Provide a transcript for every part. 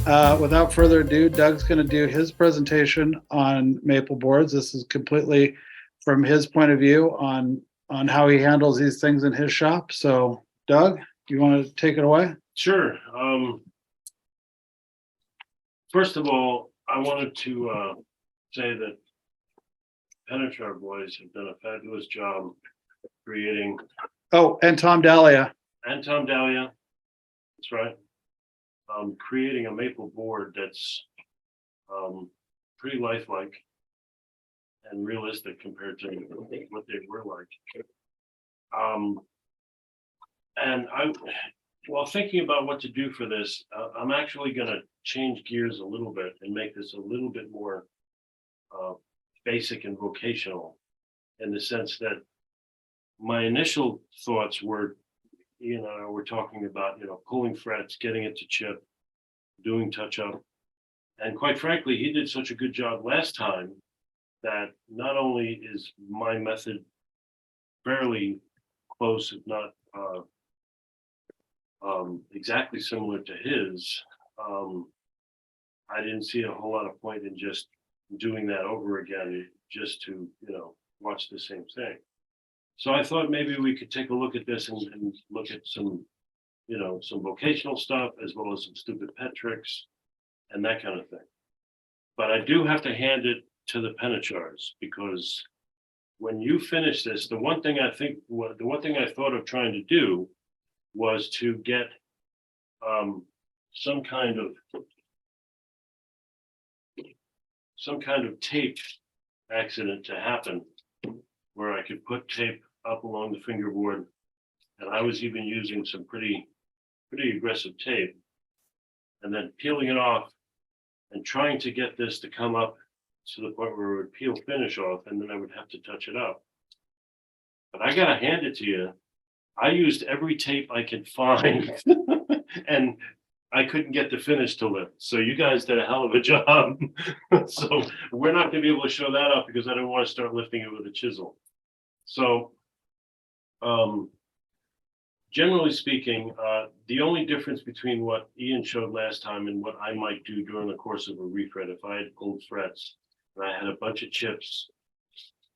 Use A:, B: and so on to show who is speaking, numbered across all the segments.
A: Without further ado, Doug's going to do his presentation on maple boards. This is completely from his point of view on how he handles these things in his shop. So, Doug, you want to take it away?
B: Sure. First of all, I wanted to say that Penachar boys have done a fabulous job creating,
A: Oh, and Tom Dahlia.
B: and Tom Dahlia, that's right, creating a maple board that's pretty lifelike and realistic compared to what they were like. And while thinking about what to do for this, I'm actually going to change gears a little bit and make this a little bit more basic and vocational, in the sense that my initial thoughts were, we're talking about, pulling frets, getting it to chip, doing touch up. And quite frankly, he did such a good job last time that not only is my method fairly close, if not exactly similar to his, I didn't see a whole lot of point in just doing that over again, just to, watch the same thing. So I thought maybe we could take a look at this and look at some, some vocational stuff, as well as some stupid pet tricks and that kind of thing. But I do have to hand it to the Penachars, because when you finish this, the one thing I thought of trying to do was to get some kind of tape accident to happen, where I could put tape up along the fingerboard, and I was even using some pretty aggressive tape, and then peeling it off and trying to get this to come up to the point where it would peel finish off, and then I would have to touch it up. But I gotta hand it to you, I used every tape I could find and I couldn't get the finish to lift. So you guys did a hell of a job. So we're not gonna be able to show that up, because I don't want to start lifting it with a chisel. So generally speaking, the only difference between what Ian showed last time and what I might do during the course of a refret, if I had pulled frets and I had a bunch of chips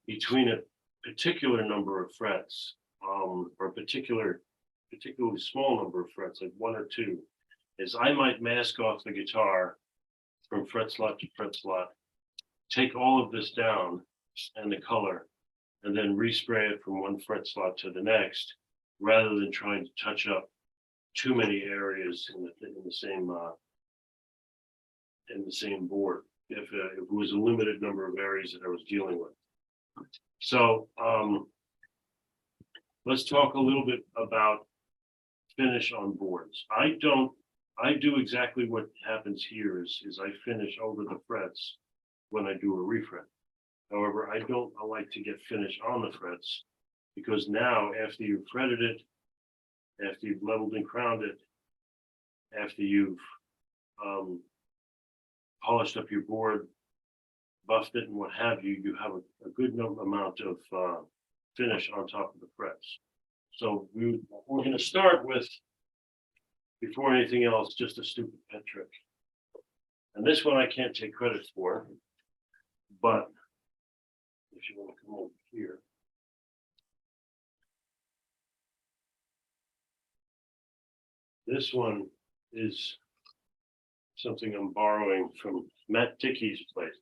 B: between a particular number of frets, or a particularly small number of frets, like one or two, is I might mask off the guitar from fret slot to fret slot, take all of this down and the color, and then respray it from one fret slot to the next, rather than trying to touch up too many areas in the same board, if it was a limited number of areas that I was dealing with. So let's talk a little bit about finish on boards. I do exactly what happens here is I finish over the frets when I do a refret. However, I don't like to get finish on the frets, because now, after you've fretted it, after you've leveled and crowned it, after you've polished up your board, buffed it, and what have you, you have a good amount of finish on top of the frets. So we're going to start with, before anything else, just a stupid pet trick. And this one I can't take credit for, but if you want to come over here. This one is something I'm borrowing from Matt Dickey's place.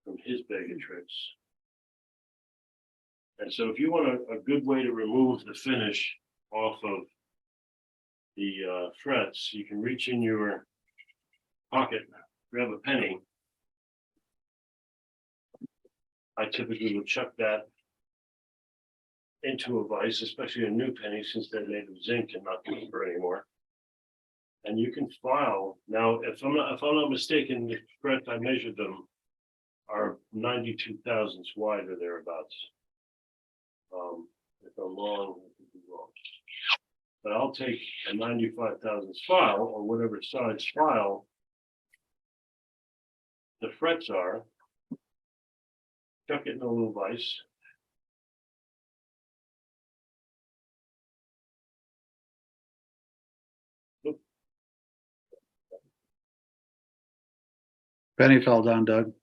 B: From his bag of tricks. And so if you want a good way to remove the finish off of the frets, you can reach in your pocket, grab a penny. I typically would chuck that into a vise, especially a new penny, since they're made of zinc and not paper anymore. And you can file. Now, if I'm not mistaken, the frets I measured them are 92 thousandths wide or thereabouts. If I'm wrong, I could be wrong. But I'll take a 95 thousandths file, or whatever size file the frets are, chuck it in a little vise,
A: Penny fell down, Doug.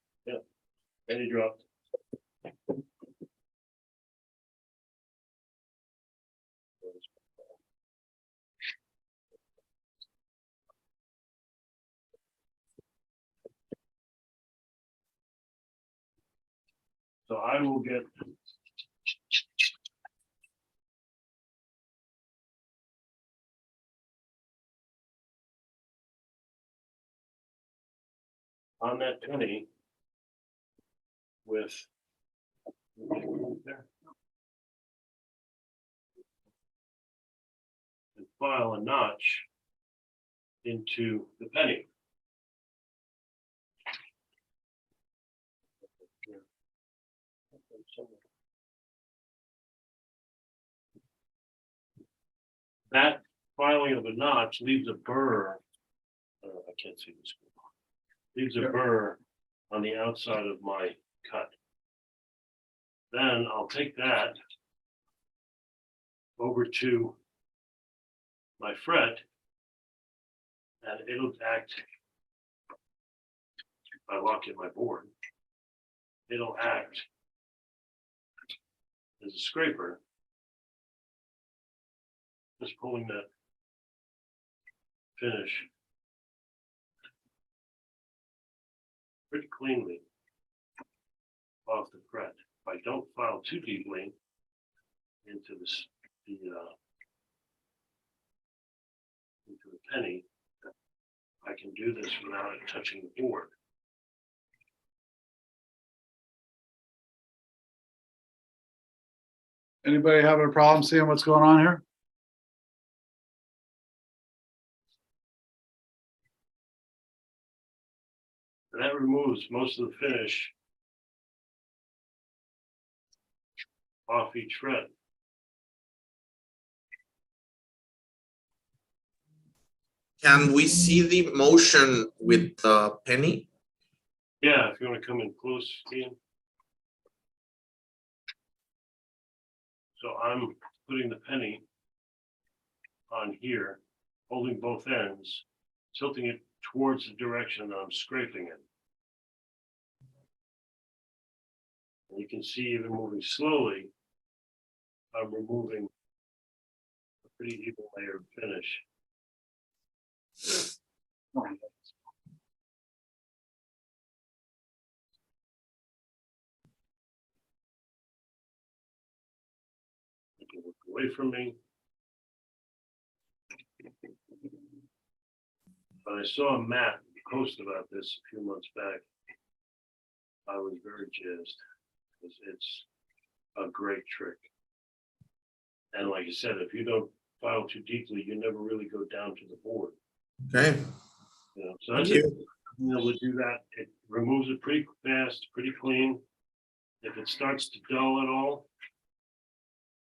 B: Penny dropped. So I will get. On that penny. With. There. And file a notch. Into the penny. That filing of a notch leaves a burr. I can't see this. Leaves a burr on the outside of my cut. Then I'll take that over to my fret, and it'll act. If I lock in my board, it'll act as a scraper, just pulling that finish pretty cleanly off the fret. If I don't file too deeply into this, into the penny, I can do this without it touching the board.
A: Anybody having a problem seeing what's going on here?
B: And that removes most of the finish off each fret.
C: Can we see the motion with the penny?
B: Yeah, if you want to come in close, Ian. So I'm putting the penny on here, holding both ends, tilting it towards the direction that I'm scraping it. And you can see even moving slowly, I'm removing a pretty even layer of finish. You can look away from me. But I saw a Matt post about this a few months back. I was very jazzed because it's a great trick. And like I said, if you don't file too deeply, you never really go down to the board.
C: Okay.
B: You know, so that's being able to do that. It removes it pretty fast, pretty clean. If it starts to dull at all,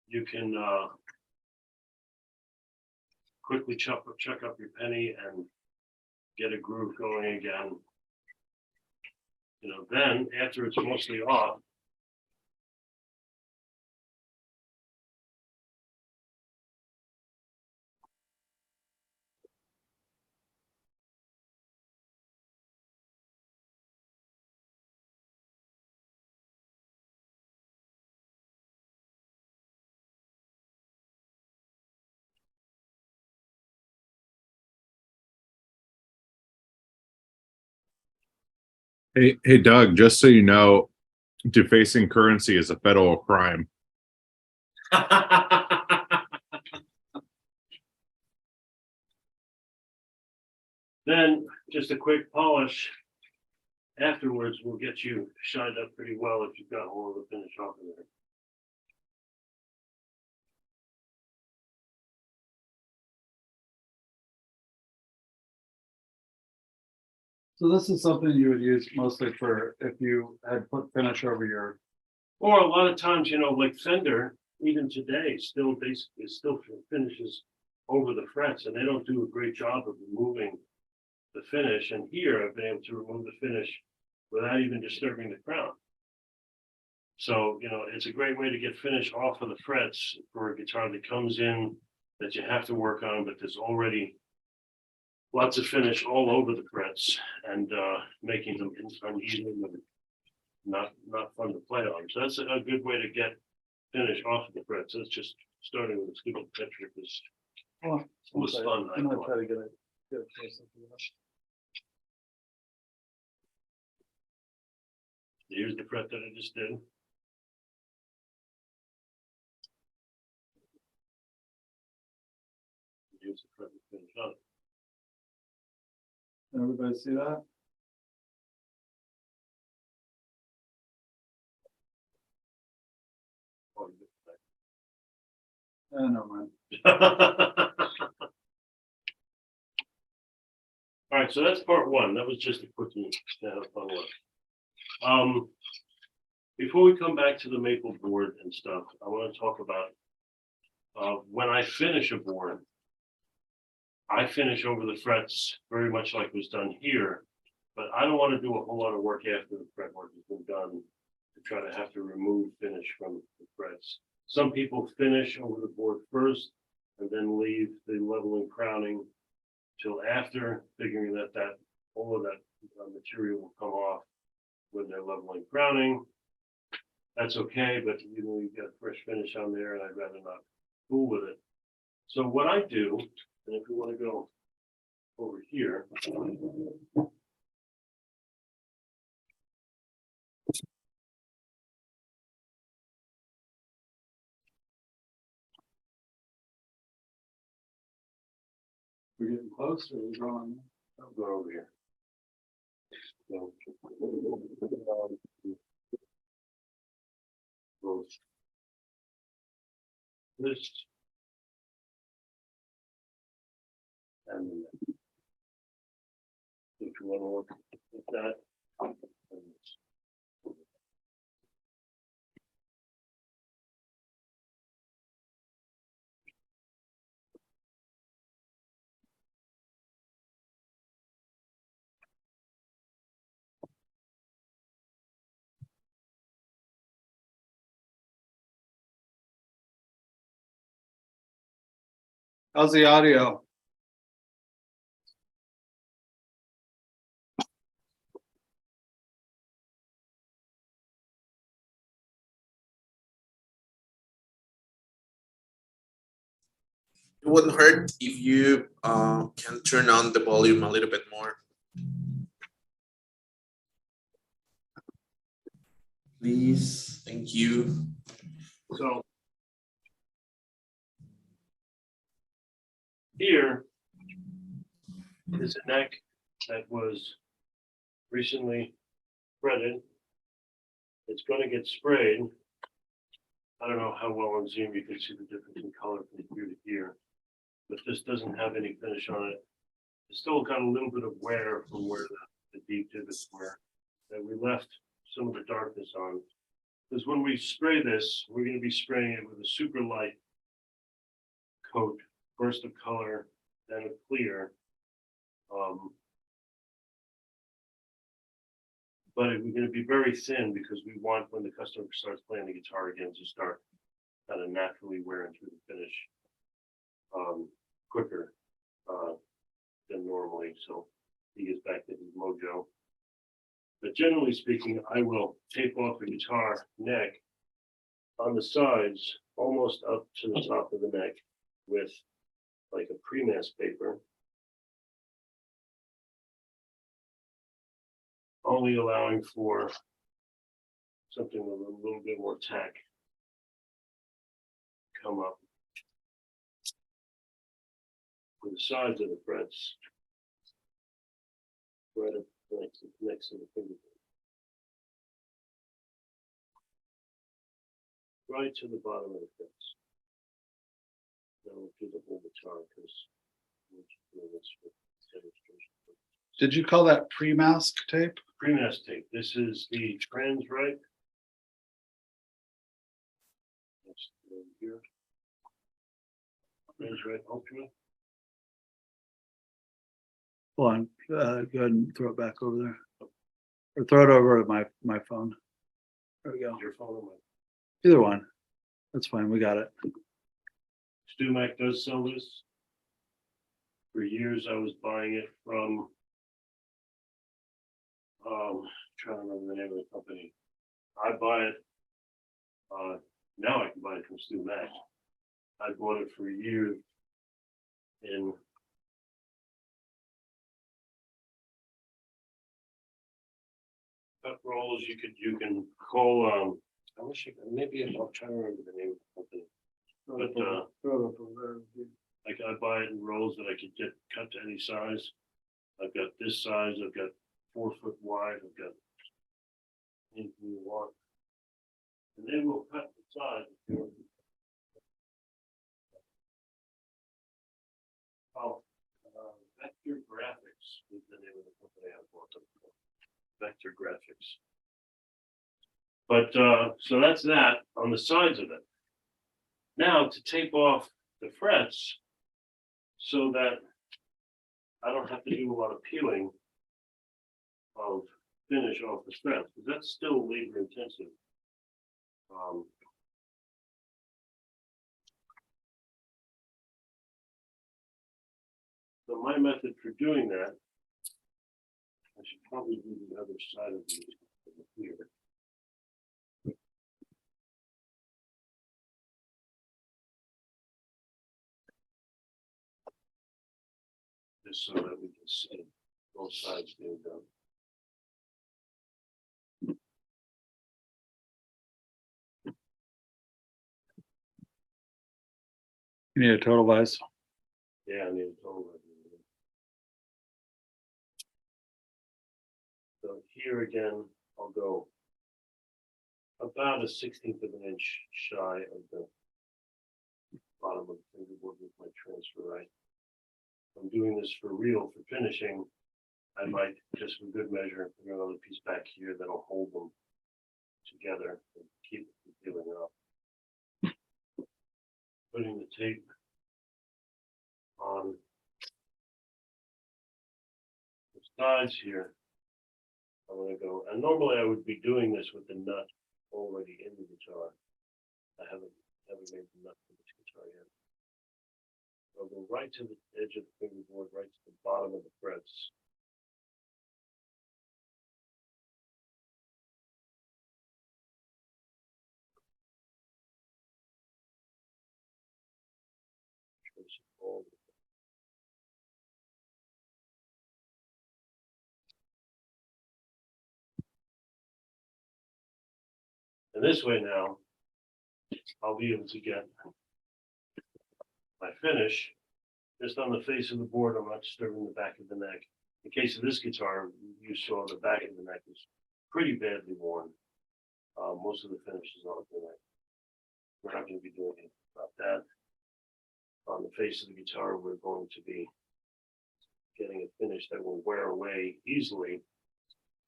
B: you can quickly check up your penny and get a groove going again. You know, then after it's mostly off,
D: Hey, Doug, just so you know, defacing currency is a federal crime.
B: then just a quick polish afterwards will get you shined up pretty well if you've got all of the finish off of there.
A: So this is something you would use mostly for if you had put finish over your.
B: Or a lot of times, you know, like Fender, even today, still basically still finishes over the frets, and they don't do a great job of removing the finish. And here, I've been able to remove the finish without even disturbing the crown. So, you know, it's a great way to get finish off of the frets for a guitar that comes in that you have to work on, but there's already lots of finish all over the frets and making them uneven and not fun to play on. So that's a good way to get finish off of the frets. That's just starting with a stupid picture because
A: Oh,
B: it was fun. I
A: I'm gonna
B: thought.
A: try to get a close up of that.
B: Here's the fret that I just did. Here's the fret to finish on.
A: Everybody see that?
B: Oh,
A: Never mind.
B: All right, so that's part one. That was just a quickie to have fun with. Before we come back to the maple board and stuff, I want to talk about when I finish a board, I finish over the frets very much like was done here, but I don't want to do a whole lot of work after the fretwork has been done to try to have to remove finish from the frets. Some people finish over the board first and then leave the leveling crowning till after, figuring that all of that material will come off when they're leveling crowning. That's okay, but you get fresh finish on there and I'd rather not fool with it. So what I do, and if you want to go over here.
A: We're getting close or we're going?
B: I'll go over here. So, this. And then if you want to look at that. And this.
A: How's the audio?
C: It wouldn't hurt if you can turn on the volume a little bit more. Please, thank you.
B: So here is a neck that was recently threaded. It's going to get sprayed. I don't know how well on Zoom you can see the difference in color from here to here, but this doesn't have any finish on it. It's still got a little bit of wear from where the deep divots were, and we left some of the darkness on. Because when we spray this, we're going to be spraying it with a super light coat, first of color, then a clear. But we're going to be very thin because we want, when the customer starts playing the guitar again, to start kind of naturally wearing through the finish quicker than normally. So he gets back to his mojo. But generally speaking, I will tape off the guitar neck on the sides, almost up to the top of the neck with like a pre-mask paper. Only allowing for something with a little bit more tack come up with the sides of the frets, right up next to the fingertip, right to the bottom of the frets. Now we'll do the whole guitar because we're doing this for demonstration.
A: Did you call that pre-mask tape?
B: Pre-mask tape. This is the Transrite. That's over here. Transrite Ultra.
A: Hold on, go ahead and throw it back over there. Or throw it over to my phone. There we go.
B: Your phone. Or
A: Either one. That's fine, we got it.
B: Stu Mac does sell this. For years, I was buying it from, trying to remember the name of the company. I buy it, now I can buy it from Stu Max. I bought it for years in cut rolls. You can call, I wish maybe I'll try to remember the name of the company. But, like I buy it in rolls that I could get cut to any size. I've got this size, I've got 4 foot wide, I've got anything you want. And they will cut the size. Oh, Vector Graphics is the name of the company I bought them for. Vector Graphics. But, so that's that on the sides of it. Now to tape off the frets so that I don't have to do a lot of peeling of finish off the frets, because that's still labor intensive. So my method for doing that, I should probably do the other side of the here. Just so that we can see both sides being done.
A: You need a total vise.
B: Yeah, I need a total. So here again, I'll go about a 1/16 of an inch shy of the bottom of the fingerboard with my transfer right. I'm doing this for real for finishing. I might just for good measure put another piece back here that'll hold them together and keep it from peeling up. Putting the tape on the sides here. I'm gonna go, and normally I would be doing this with the nut already in the guitar. I haven't made the nut for this guitar yet. I'll go right to the edge of the fingerboard, right to the bottom of the frets. Trace it all the way. And this way now, I'll be able to get my finish just on the face of the board. I'm not disturbing the back of the neck. In case of this guitar, you saw the back of the neck is pretty badly worn. Most of the finish is on the neck. We're not going to be doing anything about that. On the face of the guitar, we're going to be getting a finish that will wear away easily.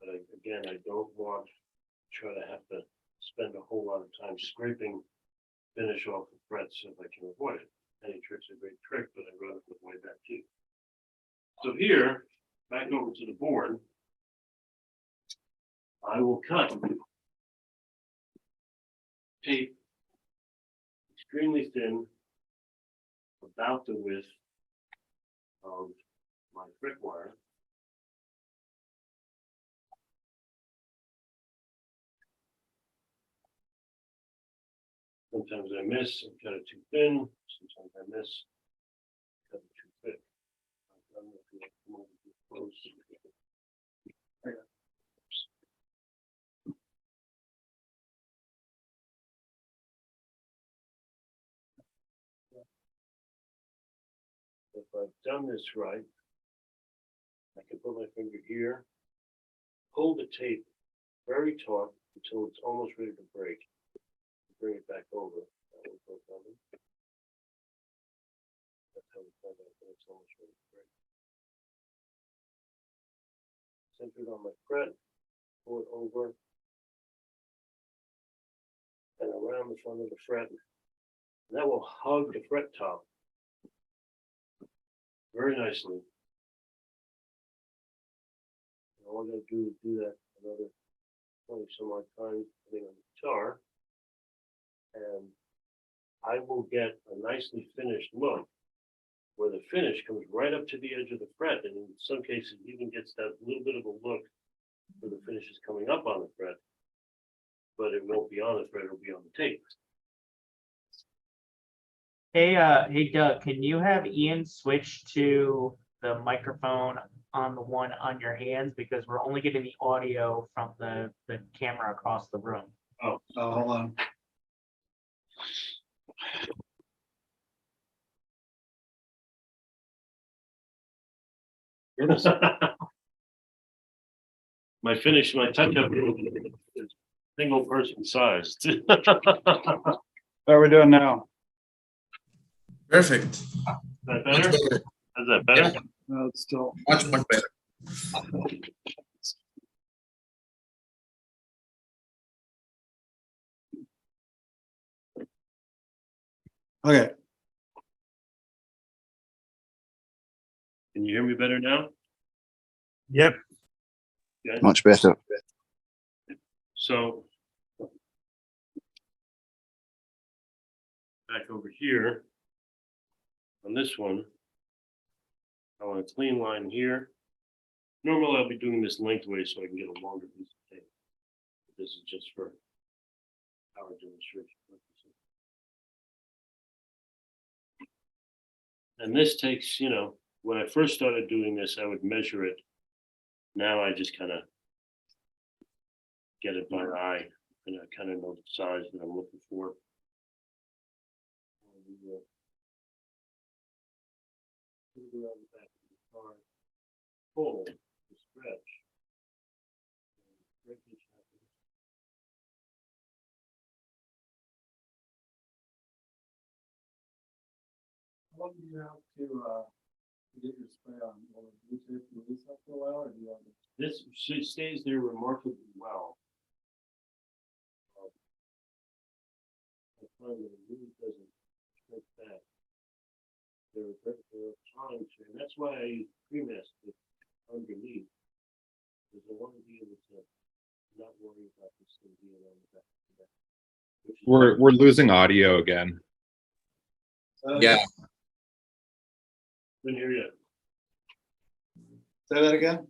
B: But again, I don't want to try to have to spend a whole lot of time scraping finish off the frets if I can avoid it. Any trick's a great trick, but I'd rather avoid that too. So here, back over to the board, I will cut tape extremely thin, about the width of my fret wire. Sometimes I miss and cut it too thin. Sometimes I miss, cut it too thick. I don't know if you have to move it close. If I've done this right, I can put my finger here, pull the tape very taut until it's almost ready to break. Bring it back over. That will go down. That's how we find out that it's almost ready to break. Center it on my fret, pull it over, and around the front of the fret. And that will hug the fret top very nicely. And all I gotta do is do that another 20 some odd times, depending on the guitar. And I will get a nicely finished look where the finish comes right up to the edge of the fret, and in some cases even gets that little bit of a look where the finish is coming up on the fret, but it won't be on the fret, it'll be on the tape.
E: Hey Doug, can you have Ian switch to the microphone on the one on your hands, because we're only getting the audio from the camera across the room.
B: Oh,
A: hold on.
B: my finish, my touch-up is single person sized.
A: How are we doing now?
C: Perfect.
B: Is that
C: Much
B: better?
C: better.
B: Is that better?
C: Yeah.
A: No, it's still.
C: Much better.
A: Okay.
B: Can you hear me better now?
F: Yep.
B: Yeah.
F: Much better.
B: So back over here on this one, I want a clean line here. Normally I'll be doing this lengthways so I can get a longer piece of tape. This is just for our demonstration purposes. And this takes, you know, when I first started doing this, I would measure it. Now I just kind of get it by eye, and I kind of know the size that I'm looking for. Put it around the back of the car, pull, to stretch. Breakage happens.
A: How long do you have to get your spray on? Will the blue tape release after a while, or do you have to?
B: This stays there remarkably well. I find that it really doesn't shrink back. There are times, and that's why I use pre-mess underneath, because I want to be able to not worry about this thing being on the back of the back. Which is
D: We're losing audio again.
C: Yeah.
B: Couldn't hear you.
A: Say that again?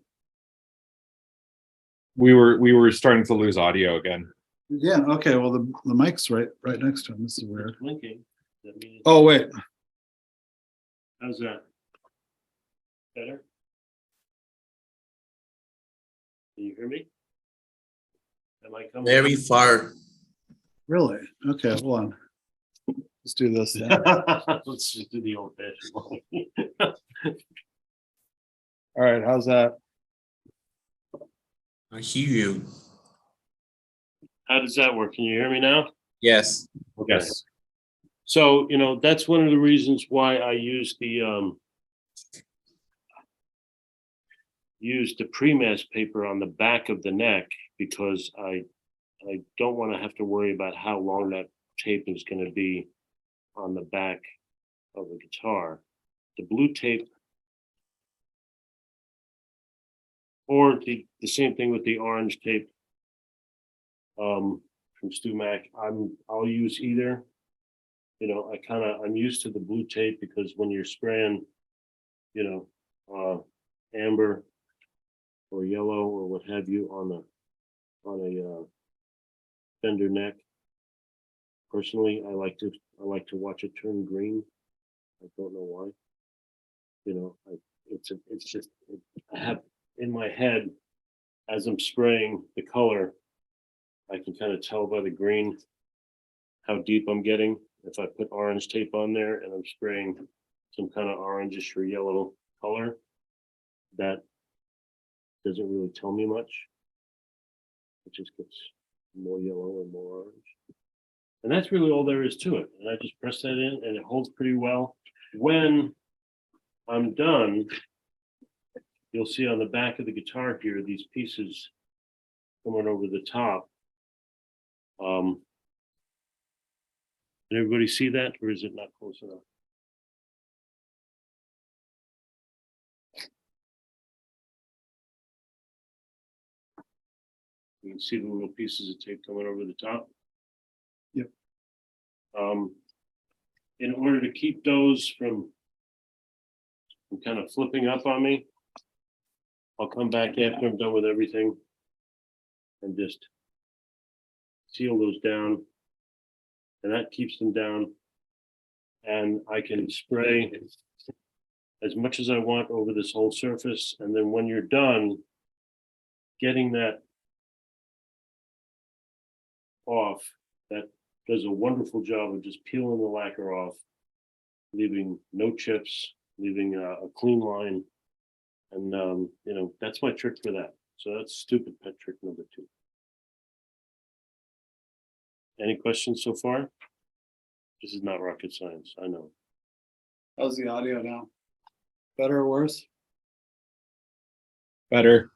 D: We were starting to lose audio again.
A: Yeah, okay, well, the mic's right next to him. This is weird.
B: It's blinking. That means,
A: Oh, wait.
B: how's that? Better? Can you hear me? Am I coming?
C: Very far.
A: Really? Okay, hold on. Let's do this then.
B: Let's just do the old fashioned one.
A: All right, how's that?
C: I hear you.
B: How does that work? Can you hear me now?
C: Yes.
B: Okay.
D: Yes.
B: So, you know, that's one of the reasons why I use the pre-mass paper on the back of the neck, because I don't want to have to worry about how long that tape is going to be on the back of the guitar. The blue tape, or the same thing with the orange tape from Stu Mac. I'll use either. You know, I'm used to the blue tape, because when you're spraying, you know, amber or yellow or what have you on a fender neck. Personally, I like to watch it turn green. I don't know why. You know, I have in my head, as I'm spraying the color, I can kind of tell by the green how deep I'm getting. If I put orange tape on there and I'm spraying some kind of orangish or yellow color, that doesn't really tell me much. It just gets more yellow and more orange. And that's really all there is to it. And I just press that in and it holds pretty well. When I'm done, you'll see on the back of the guitar here, these pieces coming over the top. Can everybody see that, or is it not close enough? You can see the little pieces of tape coming over the top.
A: Yep.
B: In order to keep those from and kind of flipping up on me, I'll come back after I'm done with everything and just seal those down. And that keeps them down. And I can spray as much as I want over this whole surface. And then when you're done getting that off, that does a wonderful job of just peeling the lacquer off, leaving no chips, leaving a clean line. And, you know, that's my trick for that. So that's stupid pet trick number 2. Any questions so far? This is not rocket science, I know.
A: How's the audio now? Better or worse?
D: Better.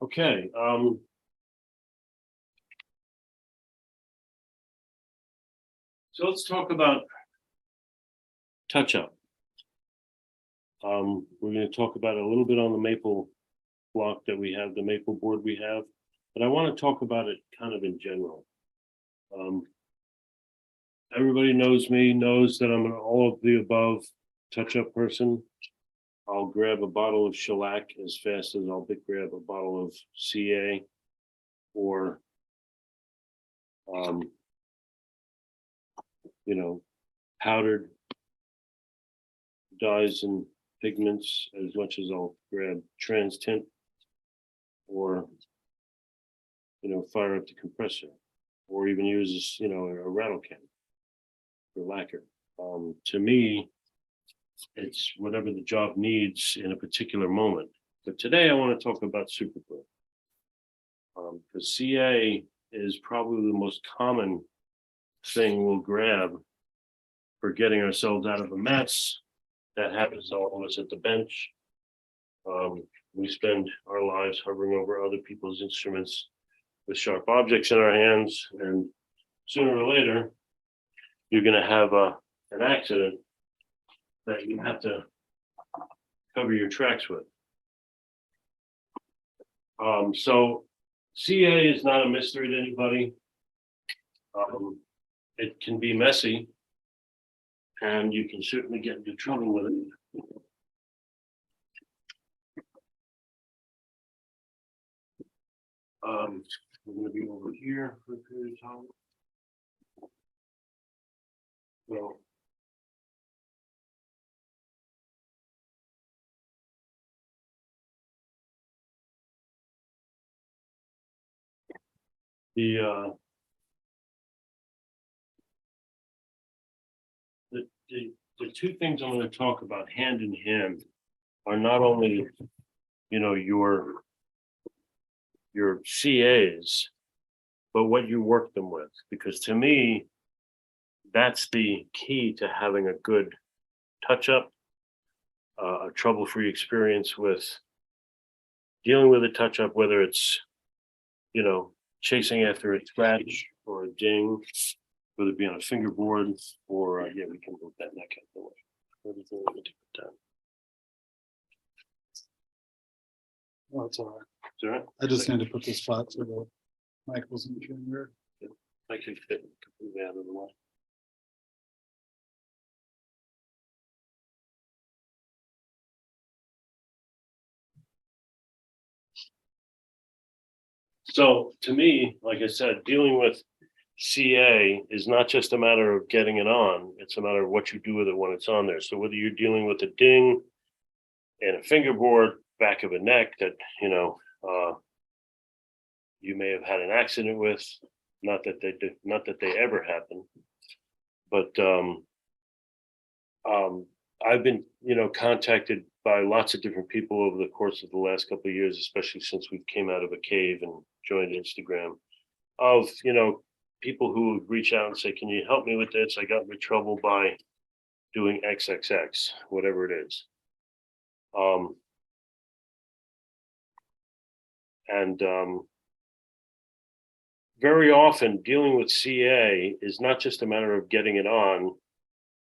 B: Okay, so let's talk about touch up. We're going to talk about it a little bit on the maple block that we have, the maple board we have, but I want to talk about it kind of in general. Everybody knows me, knows that I'm an all of the above touch up person. I'll grab a bottle of shellac as fast as I'll grab a bottle of CA or, you know, powdered dyes and pigments as much as I'll grab trans tint or, you know, fire up the compressor or even use, you know, a rattle can for lacquer. To me, it's whatever the job needs in a particular moment. But today I want to talk about super glue. Because CA is probably the most common thing we'll grab for getting ourselves out of a mess. That happens to all of us at the bench. We spend our lives hovering over other people's instruments with sharp objects in our hands, and sooner or later, you're going to have an accident that you have to cover your tracks with. So CA is not a mystery to anybody. It can be messy, and you can certainly get into trouble with it. We're going to be over here for a period of time. Well, the two things I'm going to talk about hand in hand are not only, you know, your CAs, but what you work them with. Because to me, that's the key to having a good touch-up, a trouble-free experience with dealing with a touch-up, whether it's, you know, chasing after a scratch or a ding, whether it be on a fingerboard or, yeah, we can move that neck out the way. Everything we can do with that.
A: Oh, it's all right.
B: Is that right?
A: I just need to put this flat so the mic wasn't too weird.
B: I can fit completely out of the way. So to me, like I said, dealing with CA is not just a matter of getting it on, it's a matter of what you do with it when it's on there. So whether you're dealing with a ding and a fingerboard, back of a neck that, you know, you may have had an accident with, not that they ever happen, but I've been, you know, contacted by lots of different people over the course of the last couple of years, especially since we came out of a cave and joined Instagram, of, you know, people who would reach out and say, can you help me with this? I got into trouble by doing XXX, whatever it is. Very often dealing with CA is not just a matter of getting it on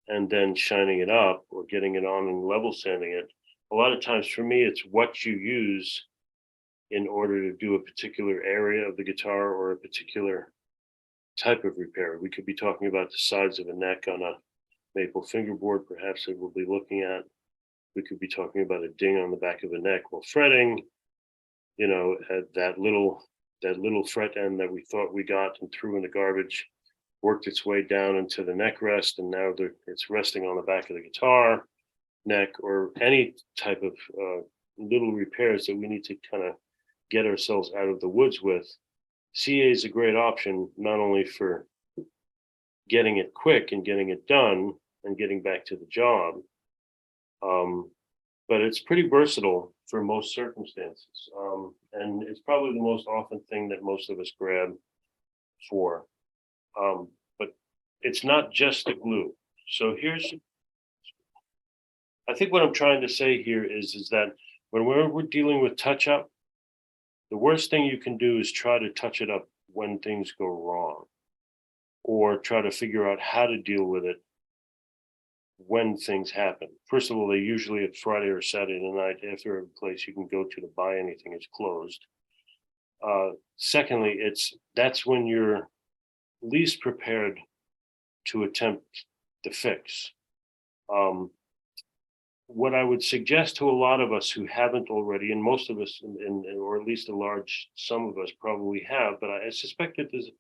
B: and then shining it up or getting it on and level sanding it. A lot of times for me, it's what you use in order to do a particular area of the guitar or a particular type of repair. We could be talking about the sides of a neck on a maple fingerboard perhaps that we'll be looking at. We could be talking about a ding on the back of the neck while fretting, you know, at that little fret end that we thought we got and threw in the garbage worked its way down into the neck rest, and now it's resting on the back of the guitar neck, or any type of little repairs that we need to kind of get ourselves out of the woods with. CA is a great option, not only for getting it quick and getting it done and getting back to the job, but it's pretty versatile for most circumstances. And it's probably the most often thing that most of us grab for. But it's not just the glue. So I think what I'm trying to say here is that when we're dealing with touch up, the worst thing you can do is try to touch it up when things go wrong, or try to figure out how to deal with it when things happen. First of all, they usually at Friday or Saturday night, after every place you can go to buy anything is closed. Secondly, that's when you're least prepared to attempt the fix. What I would suggest to a lot of us who haven't already, and most of us, or at least a large some of us probably have, but I suspect that there's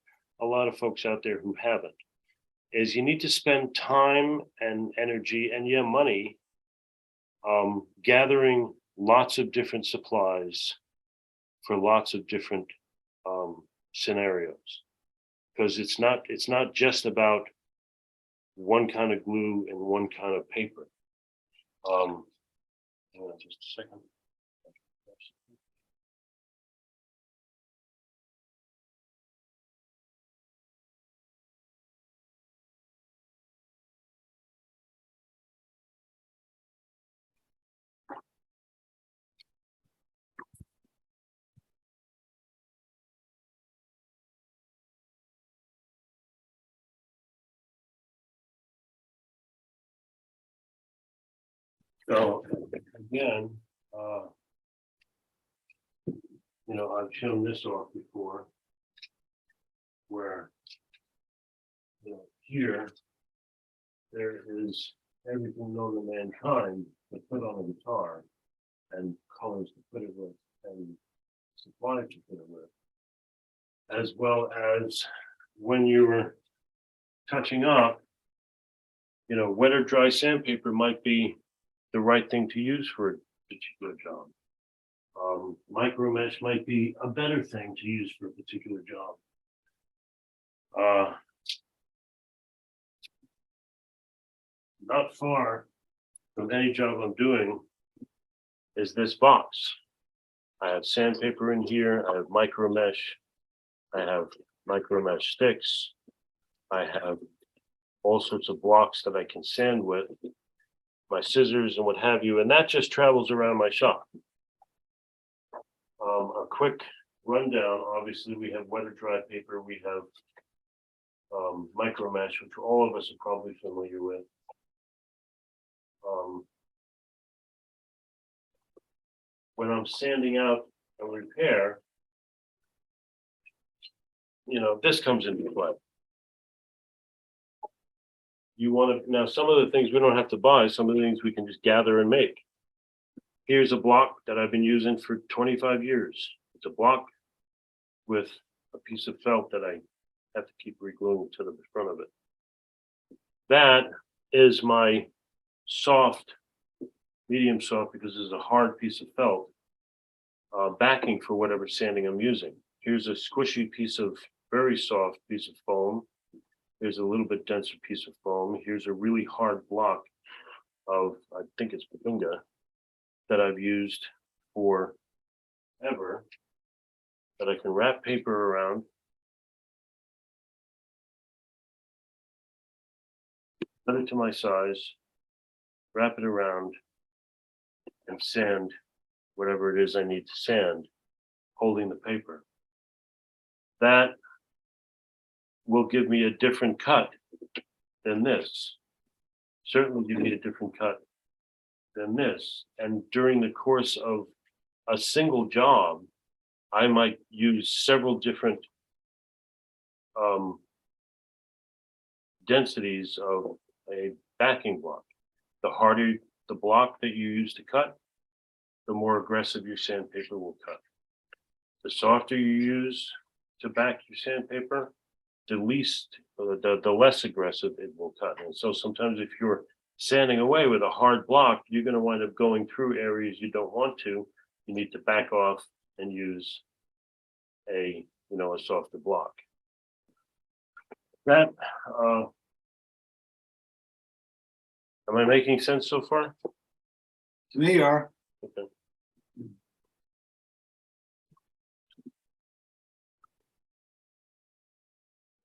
B: a lot of folks out there who haven't, is you need to spend time and energy and money gathering lots of different supplies for lots of different scenarios, because it's not just about one kind of glue and one kind of paper. Hang on just a second. So again, I've shown this off before, where here there is everything known to mankind to put on a guitar, and colors to put it with, and supplies to put it with, as well as when you were touching up, wet or dry sandpaper might be the right thing to use for a particular job. Micro mesh might be a better thing to use for a particular job. Not far from any job I'm doing is this box. I have sandpaper in here, I have micro mesh, I have micro mesh sticks, I have all sorts of blocks that I can sand with, my scissors and what have you, and that just travels around my shop. A quick rundown, obviously we have wet or dry paper, we have micro mesh, which all of us are probably familiar with. When I'm sanding out a repair, this comes into play. You want to, now some of the things we don't have to buy, some of the things we can just gather and make. Here's a block that I've been using for 25 years. It's a block with a piece of felt that I have to keep regluing to the front of it. That is my soft, medium soft, because this is a hard piece of felt, backing for whatever sanding I'm using. Here's a squishy piece of very soft piece of foam. Here's a little bit denser piece of foam. Here's a really hard block of, I think it's Babinga, that I've used forever, that I can wrap paper around, cut it to my size, wrap it around, and sand whatever it is I need to sand, holding the paper. That will give me a different cut than this. Certainly give me a different cut than this. And during the course of a single job, I might use several different densities of a backing block. The harder the block that you use to cut, the more aggressive your sandpaper will cut. The softer you use to back your sandpaper, the less aggressive it will cut. And so sometimes if you're sanding away with a hard block, you're going to wind up going through areas you don't want to. You need to back off and use a softer block. That am I making sense so far?
A: To me, you are.
B: Okay.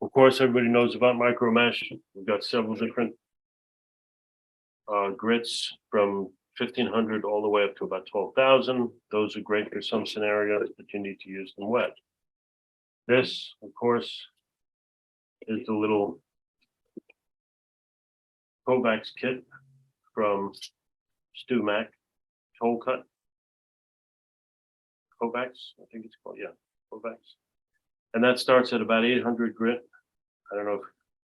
B: Of course, everybody knows about micro mesh. We've got several different grits from 1,500 all the way up to about 12,000. Those are great for some scenarios, but you need to use them wet. This, of course, is the little Kovacs kit from Stu Mac, hole cut. Kovacs, I think it's called, yeah, Kovacs. And that starts at about 800 grit. I don't know if,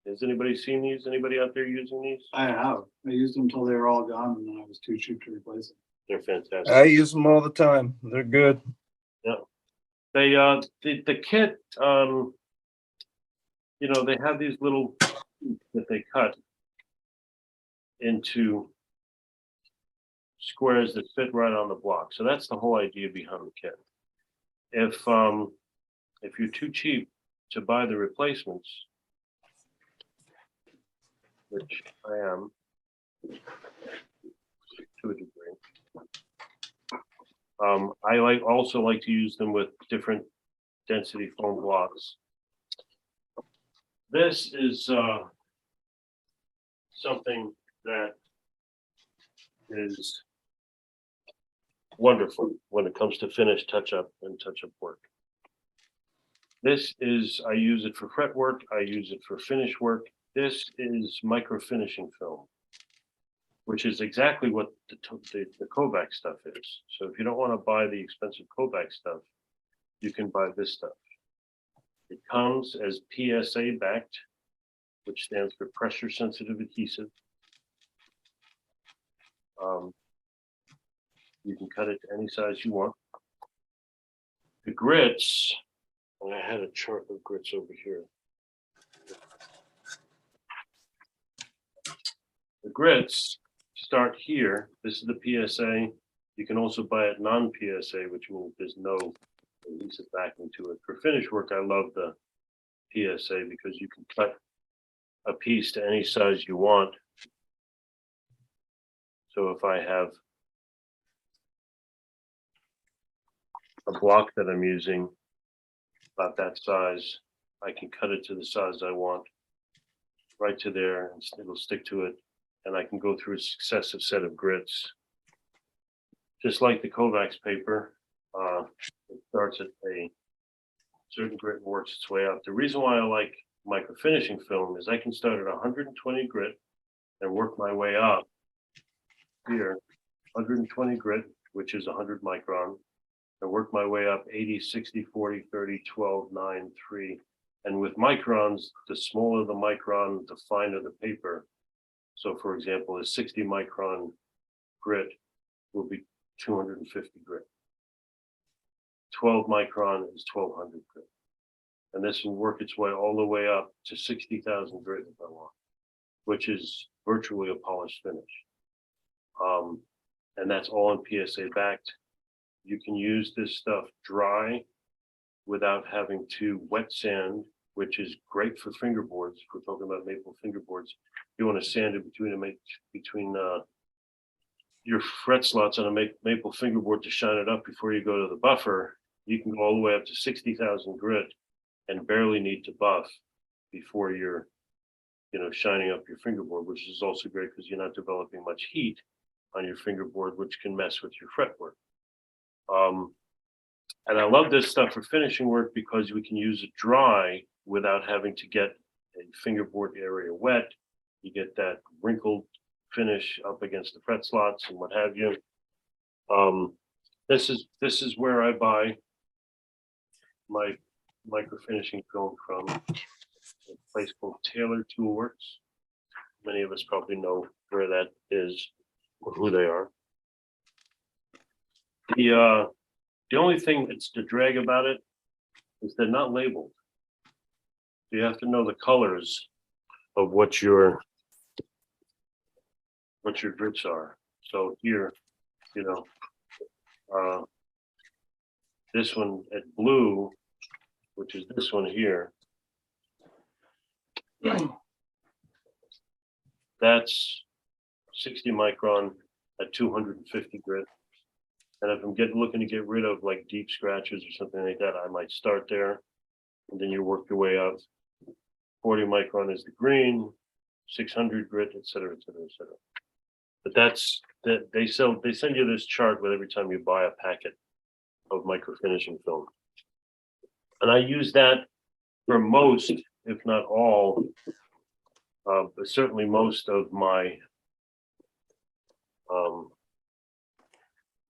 B: has anybody seen these? Anybody out there using these?
A: I have. I used them until they were all gone, and then I was too cheap to replace them.
B: They're fantastic.
F: I use them all the time. They're good.
B: They the kit, they have these little that they cut into squares that fit right on the block. So that's the whole idea behind the kit. If you're too cheap to buy the replacements, which I am to a degree, I also like to use them with different density foam blocks. This is something that is wonderful when it comes to finish, touch-up, and touch-up work. This is, I use it for fret work, I use it for finish work. This is micro finishing film, which is exactly what the Kovacs stuff is. So if you don't want to buy the expensive Kovacs stuff, you can buy this stuff. It comes as PSA backed, which stands for pressure sensitive adhesive. You can cut it to any size you want. The grits, and I had a chart of grits over here. The grits start here. This is the PSA. You can also buy it non-PSA, which means there's no adhesive backing to it. For finish work, I love the PSA because you can cut a piece to any size you want. So if I have a block that I'm using about that size, I can cut it to the size I want, right to there, and it'll stick to it. And I can go through a successive set of grits. Just like the Kovacs paper, it starts at a certain grit and works its way up. The reason why I like micro finishing film is I can start at 120 grit and work my way up here, 120 grit, which is 100 micron, and work my way up 80, 60, 40, 30, 12, 9, 3. And with microns, the smaller the micron, the finer the paper. So for example, a 60 micron grit will be 250 grit. 12 micron is 1200 grit. And this will work its way all the way up to 60,000 grit if I want, which is virtually a polished finish. And that's all in PSA backed. You can use this stuff dry without having to wet sand, which is great for fingerboards. If we're talking about maple fingerboards, you want to sand it between your fret slots on a maple fingerboard to shine it up before you go to the buffer. You can go all the way up to 60,000 grit and barely need to buff before you're, shining up your fingerboard, which is also great because you're not developing much heat on your fingerboard, which can mess with your fretwork. And I love this stuff for finishing work because we can use it dry without having to get a fingerboard area wet. You get that wrinkled finish up against the fret slots and what have you. This is where I buy my micro finishing film from, a place called Taylor Toolworks. Many of us probably know where that is or who they are. The only thing that's the drag about it is they're not labeled. You have to know the colors of what your grips are. So here, you know, this one at blue, which is this one here, that's 60 micron at 250 grit. And if I'm looking to get rid of like deep scratches or something like that, I might start there, and then you work your way up. 40 micron is the green, 600 grit, et cetera, et cetera, et cetera. But that's that they send you this chart with every time you buy a packet of micro finishing film. And I use that for most, if not all, but certainly most of my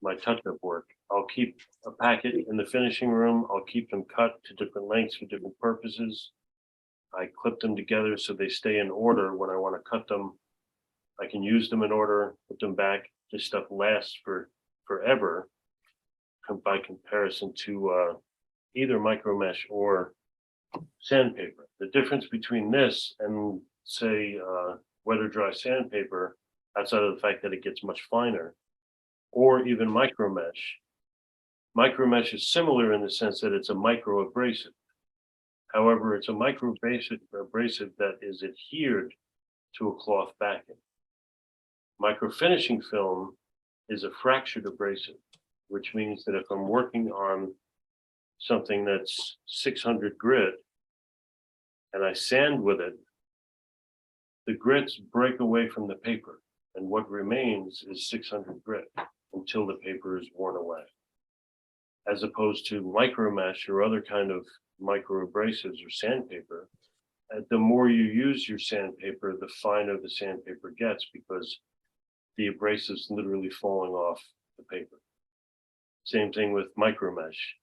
B: my touch-up work. I'll keep a packet in the finishing room. I'll keep them cut to different lengths for different purposes. I clip them together so they stay in order when I want to cut them. I can use them in order, put them back. This stuff lasts for forever by comparison to either micro mesh or sandpaper. The difference between this and say wet or dry sandpaper, outside of the fact that it gets much finer, or even micro mesh. Micro mesh is similar in the sense that it's a micro abrasive. However, it's a micro abrasive that is adhered to a cloth backing. Micro finishing film is a fractured abrasive, which means that if I'm working on something that's 600 grit and I sand with it, the grits break away from the paper, and what remains is 600 grit until the paper is worn away. As opposed to micro mesh or other kind of micro abrasives or sandpaper, the more you use your sandpaper, the finer the sandpaper gets because the abrasive's literally falling off the paper. Same thing with micro mesh.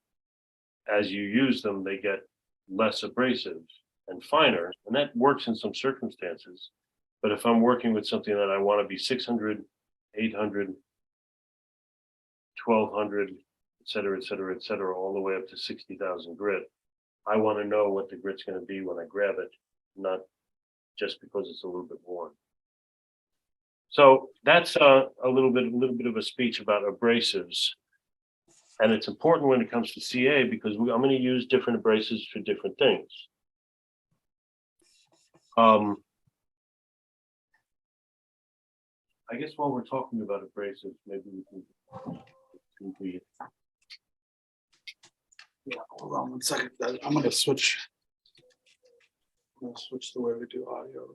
B: As you use them, they get less abrasive and finer, and that works in some circumstances. But if I'm working with something that I want to be 600, 800, 1200, et cetera, et cetera, et cetera, all the way up to 60,000 grit, I want to know what the grit's going to be when I grab it, not just because it's a little bit worn. So that's a little bit of a speech about abrasives. And it's important when it comes to CA because I'm going to use different abrasives for different things. I guess while we're talking about abrasives, maybe we can be.
A: Yeah, hold on 1 second. I'm gonna switch. I'm gonna switch the way we do audio.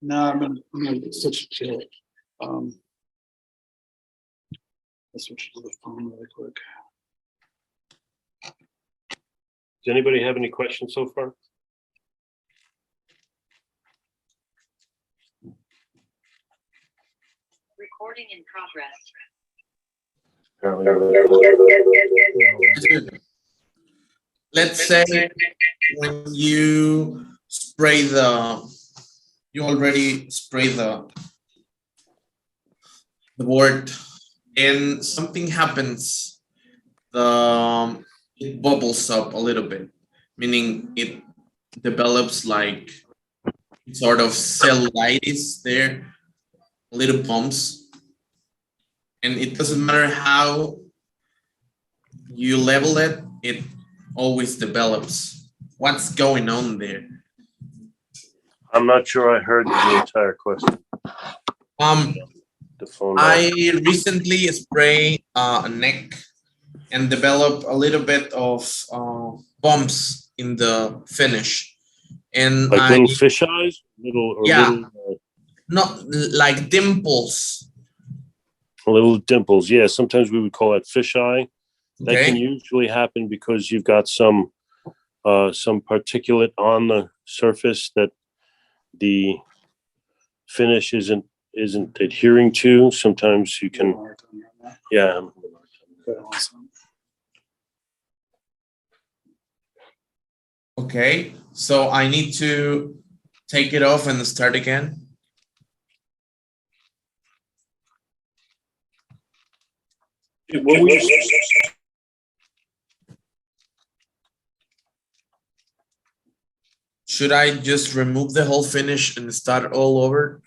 A: No, I'm gonna switch to let's switch to the phone really quick.
B: Does anybody have any questions so far?
G: Recording in progress.
C: Let's say when you you already spray the board and something happens, it bubbles up a little bit, meaning it develops like sort of cellulitis there, little bumps, and it doesn't matter how you level it, it always develops. What's going on there?
B: I'm not sure I heard the entire question. The phone.
C: I recently sprayed a neck and developed a little bit of bumps in the finish, and
B: Like little fish eyes,
C: not like dimples.
B: Little dimples. Yeah, sometimes we would call that fish eye. That
C: Okay.
B: can usually happen because you've got some particulate on the surface that the finish isn't adhering to. Sometimes you can, yeah.
C: Okay, so I need to take it off and start again.
B: What were you,
C: Should I just remove the whole finish and start all over?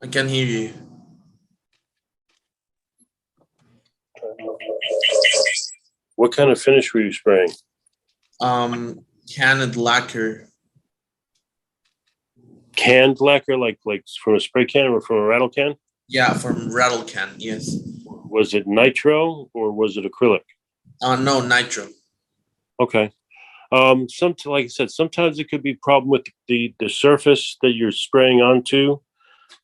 C: I can hear you.
B: what kind of finish were you spraying?
C: Canned lacquer.
B: Canned lacquer, like from a spray can or from a rattle can?
C: Yeah, from rattle can, yes.
B: Was it nitro or was it acrylic?
C: No, nitro.
B: Okay. Like I said, sometimes it could be problem with the surface that you're spraying onto.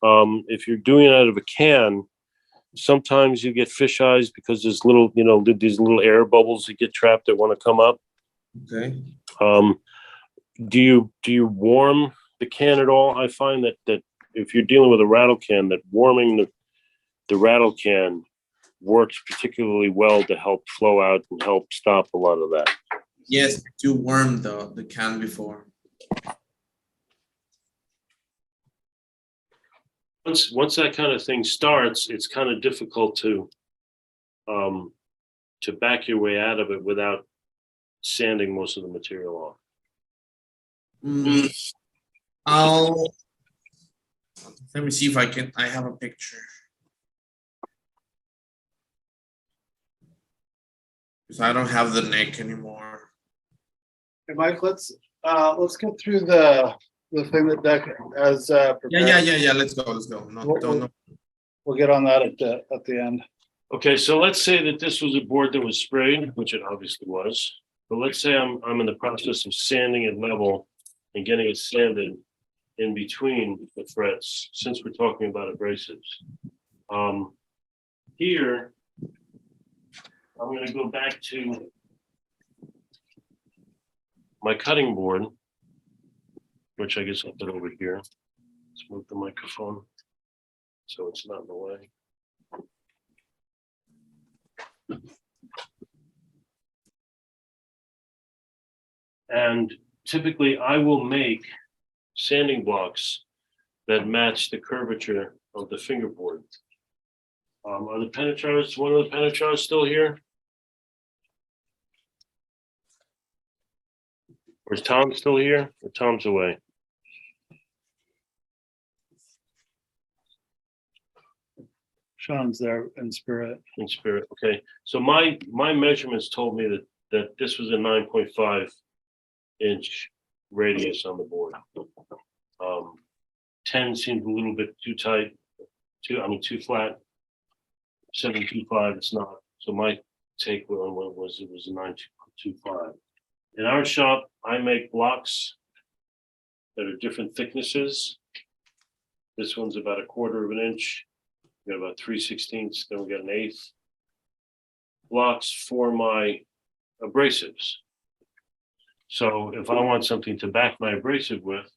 B: If you're doing it out of a can, sometimes you get fish eyes because there's little, these little air bubbles that get trapped that want to come up.
C: Okay.
B: Do you warm the can at all? I find that if you're dealing with a rattle can, that warming the rattle can works particularly well to help flow out and help stop a lot of that.
C: Yes, you warmed the can before.
B: Once that kind of thing starts, it's kind of difficult to back your way out of it without sanding most of the material off.
C: I'll let me see if I have a picture. Because I don't have the neck anymore.
A: Hey, Mike, let's get through the thing that Doug has prepared.
C: Yeah. Let's go. No, don't.
A: We'll get on that at the end.
B: Okay, so let's say that this was a board that was sprayed, which it obviously was. But let's say I'm in the process of sanding it level and getting it sanded in between the frets, since we're talking about abrasives. Here, I'm going to go back to my cutting board, which I guess I'll put over here. Let's move the microphone so it's not in the way. And typically I will make sanding blocks that match the curvature of the fingerboard. Are the penetrars, one of the penetrars still here? Or is Tom still here? Or Tom's away?
A: Sean's there in spirit.
B: In spirit, okay. So my measurements told me that this was a 9.5 inch radius on the board. 10 seemed a little bit too tight, too flat. 7.25, it's not. So my take on what it was a 9.25. In our shop, I make blocks that are different thicknesses. This one's about 1/4 of an inch. We got about 3/16, then we got 1/8 blocks for my abrasives. So if I want something to back my abrasive with,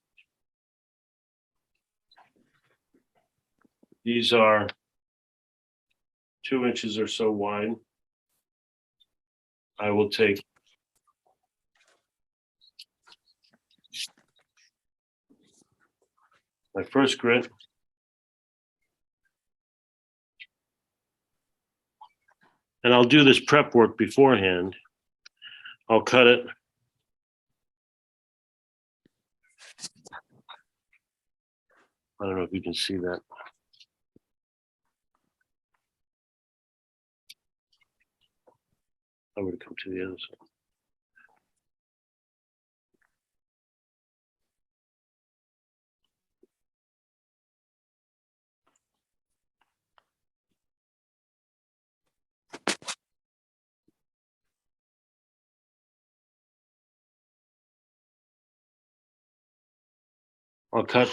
B: these are 2 inches or so wide. I will take my first grit, and I'll do this prep work beforehand. I'll cut it. I don't know if you can see that. I'm going to come to the other side. I'll cut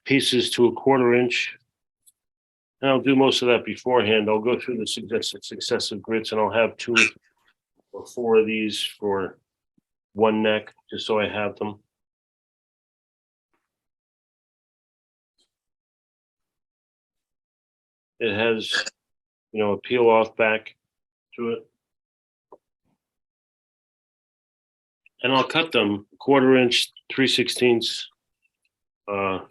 B: pieces to 1/4 inch. And I'll do most of that beforehand. I'll go through the successive grits and I'll have 2 or 4 of these for one neck, just so I have them. It has, a peel off back to it. And I'll cut them 1/4 inch, 3/16, or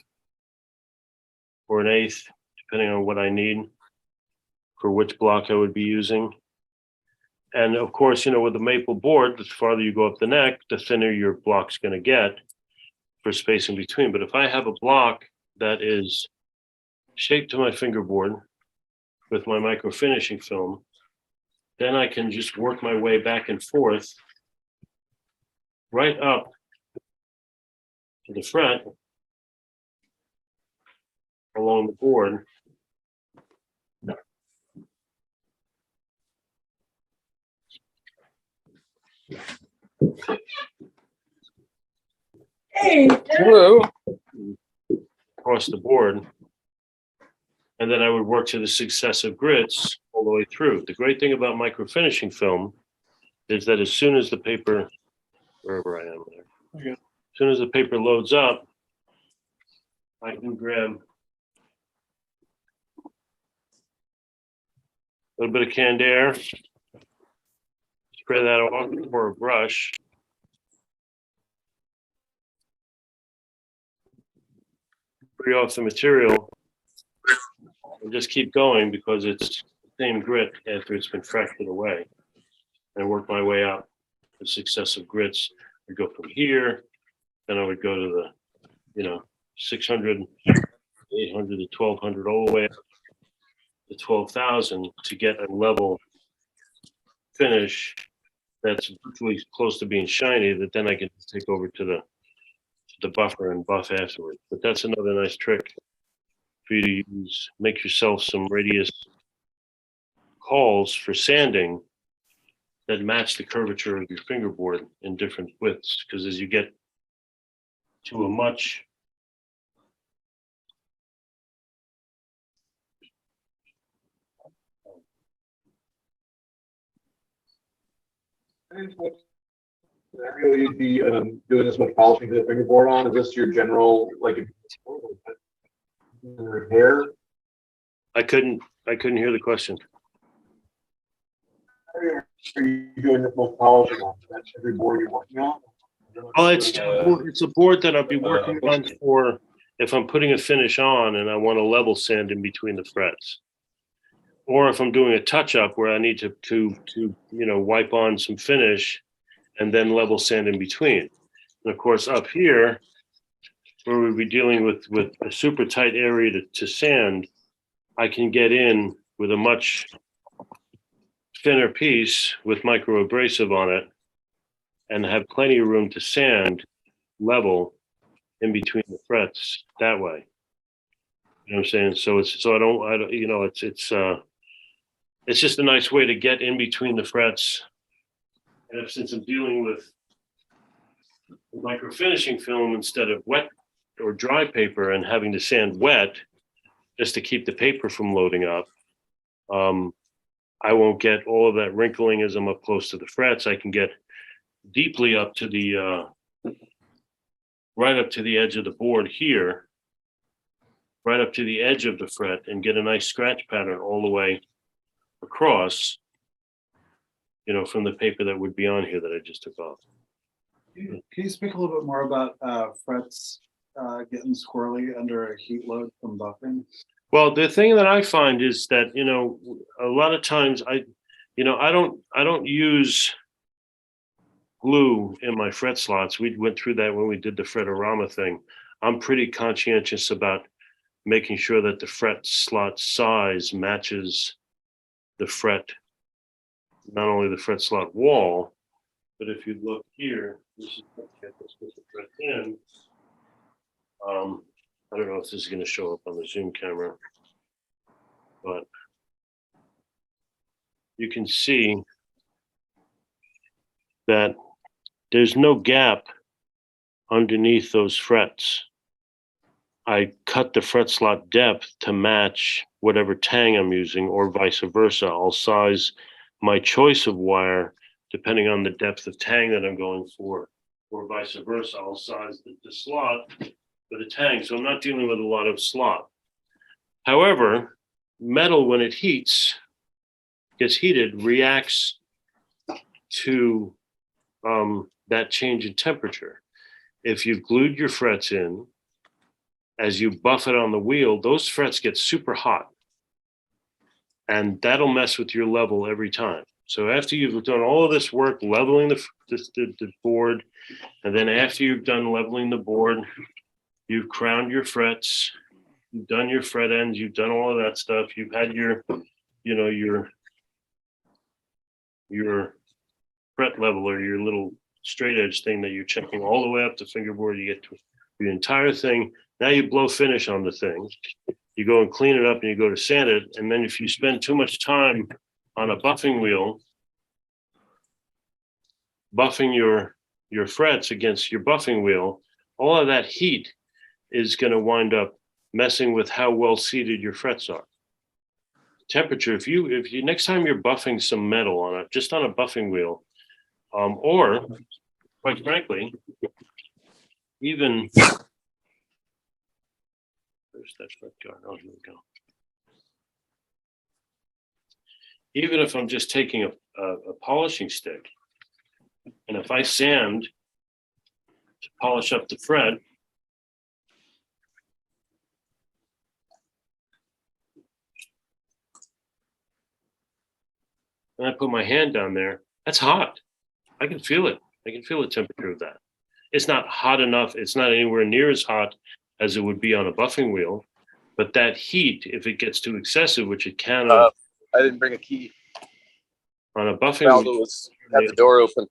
B: 1/8, depending on what I need for which block I would be using. And of course, with the maple board, the farther you go up the neck, the thinner your block's going to get for space in between. But if I have a block that is shaped to my fingerboard with my micro finishing film, then I can just work my way back and forth right up to the fret along the board.
F: Hello.
B: Across the board. And then I would work to the successive grits all the way through. The great thing about micro finishing film is that as soon as the paper, wherever I am there, as soon as the paper loads up, I can grab a little bit of canned air, spray that off or a brush. Free off the material and just keep going because it's the same grit after it's been fractured away. And work my way out the successive grits. I go from here, then I would go to the, 600, 800 to 1200, all the way up to 12,000 to get a level finish that's virtually close to being shiny that then I can take over to the buffer and buff afterwards. But that's another nice trick for you to use. Make yourself some radius calls for sanding that match the curvature of your fingerboard in different widths. Because as you get to a much
H: Really, you'd be doing this much polishing to the fingerboard on? Is this your general repair?
B: I couldn't hear the question.
H: Are you doing this much polishing on? That's every board you're working on?
B: Oh, it's a board that I'll be working on for if I'm putting a finish on and I want to level sand in between the frets. Or if I'm doing a touch up where I need to wipe on some finish and then level sand in between. And of course, up here, where we'll be dealing with a super tight area to sand, I can get in with a much thinner piece with micro abrasive on it and have plenty of room to sand level in between the frets that way. You know what I'm saying? It's just a nice way to get in between the frets. And since I'm dealing with micro finishing film instead of wet or dry paper and having to sand wet just to keep the paper from loading up, I won't get all of that wrinkling as I'm up close to the frets. I can get deeply up to the right up to the edge of the board here, right up to the edge of the fret, and get a nice scratch pattern all the way across, from the paper that would be on here that I just took off.
A: Can you speak a little bit more about frets getting squirrely under a heat load from buffing?
B: Well, the thing that I find is that, a lot of times I don't use glue in my fret slots. We went through that when we did the Fretorama thing. I'm pretty conscientious about making sure that the fret slot size matches the fret, not only the fret slot wall, but if you look here, this is get this with the fret in. I don't know if this is going to show up on the Zoom camera, but you can see that there's no gap underneath those frets. I cut the fret slot depth to match whatever tang I'm using, or vice versa. I'll size my choice of wire depending on the depth of tang that I'm going for, or vice versa. I'll size the slot for the tang, so I'm not dealing with a lot of slot. However, metal, when it gets heated, reacts to that change in temperature. If you've glued your frets in, as you buff it on the wheel, those frets get super hot. And that'll mess with your level every time. So after you've done all of this work leveling the board, and then after you've done leveling the board, you've crowned your frets, you've done your fret ends, you've done all of that stuff, you've had your, you know, your fret leveler, your little straight edge thing that you're checking all the way up the fingerboard, you get to the entire thing. Now you blow finish on the thing. You go and clean it up and you go to sand it. And then if you spend too much time on a buffing wheel, buffing your frets against your buffing wheel, all of that heat is going to wind up messing with how well seated your frets are. Temperature, if you next time you're buffing some metal on just on a buffing wheel, or quite frankly, even where's that fret guard? Oh, here we go. Even if I'm just taking a polishing stick, and if I sand to polish up the fret, and I put my hand down there, that's hot. I can feel it. I can feel the temperature of that. It's not hot enough. It's not anywhere near as hot as it would be on a buffing wheel. But that heat, if it gets too excessive, which it can
I: I didn't bring a key.
B: on a buffing
I: Aldo
B: wheel,
I: was had the door open.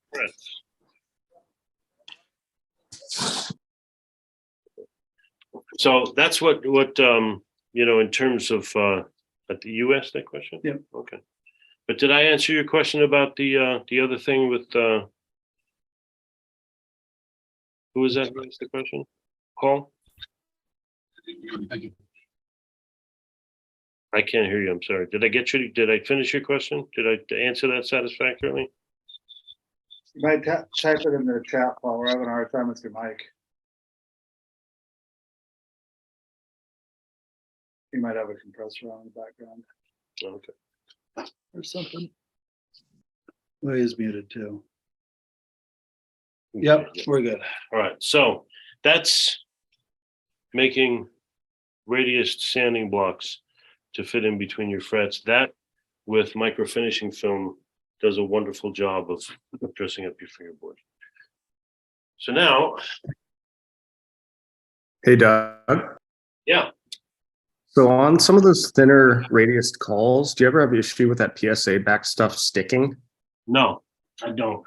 B: So that's what in terms of you asked that question?
A: Yeah.
B: Okay. But did I answer your question about the other thing with who was that who asked the question? Paul? I can't hear you. I'm sorry. Did I finish your question? Did I answer that satisfactorily?
A: You might type it in the chat while we're having a hard time with your mic. You might have a compressor on in the background
B: Okay.
A: or something. Well, he is muted too. Yep, we're good.
B: All right. So that's making radius sanding blocks to fit in between your frets. That with micro finishing film does a wonderful job of dressing up your fingerboard. So now,
J: Hey, Doug.
B: yeah,
J: So on some of those thinner radius calls, do you ever have an issue with that PSA back stuff sticking?
B: no, I don't.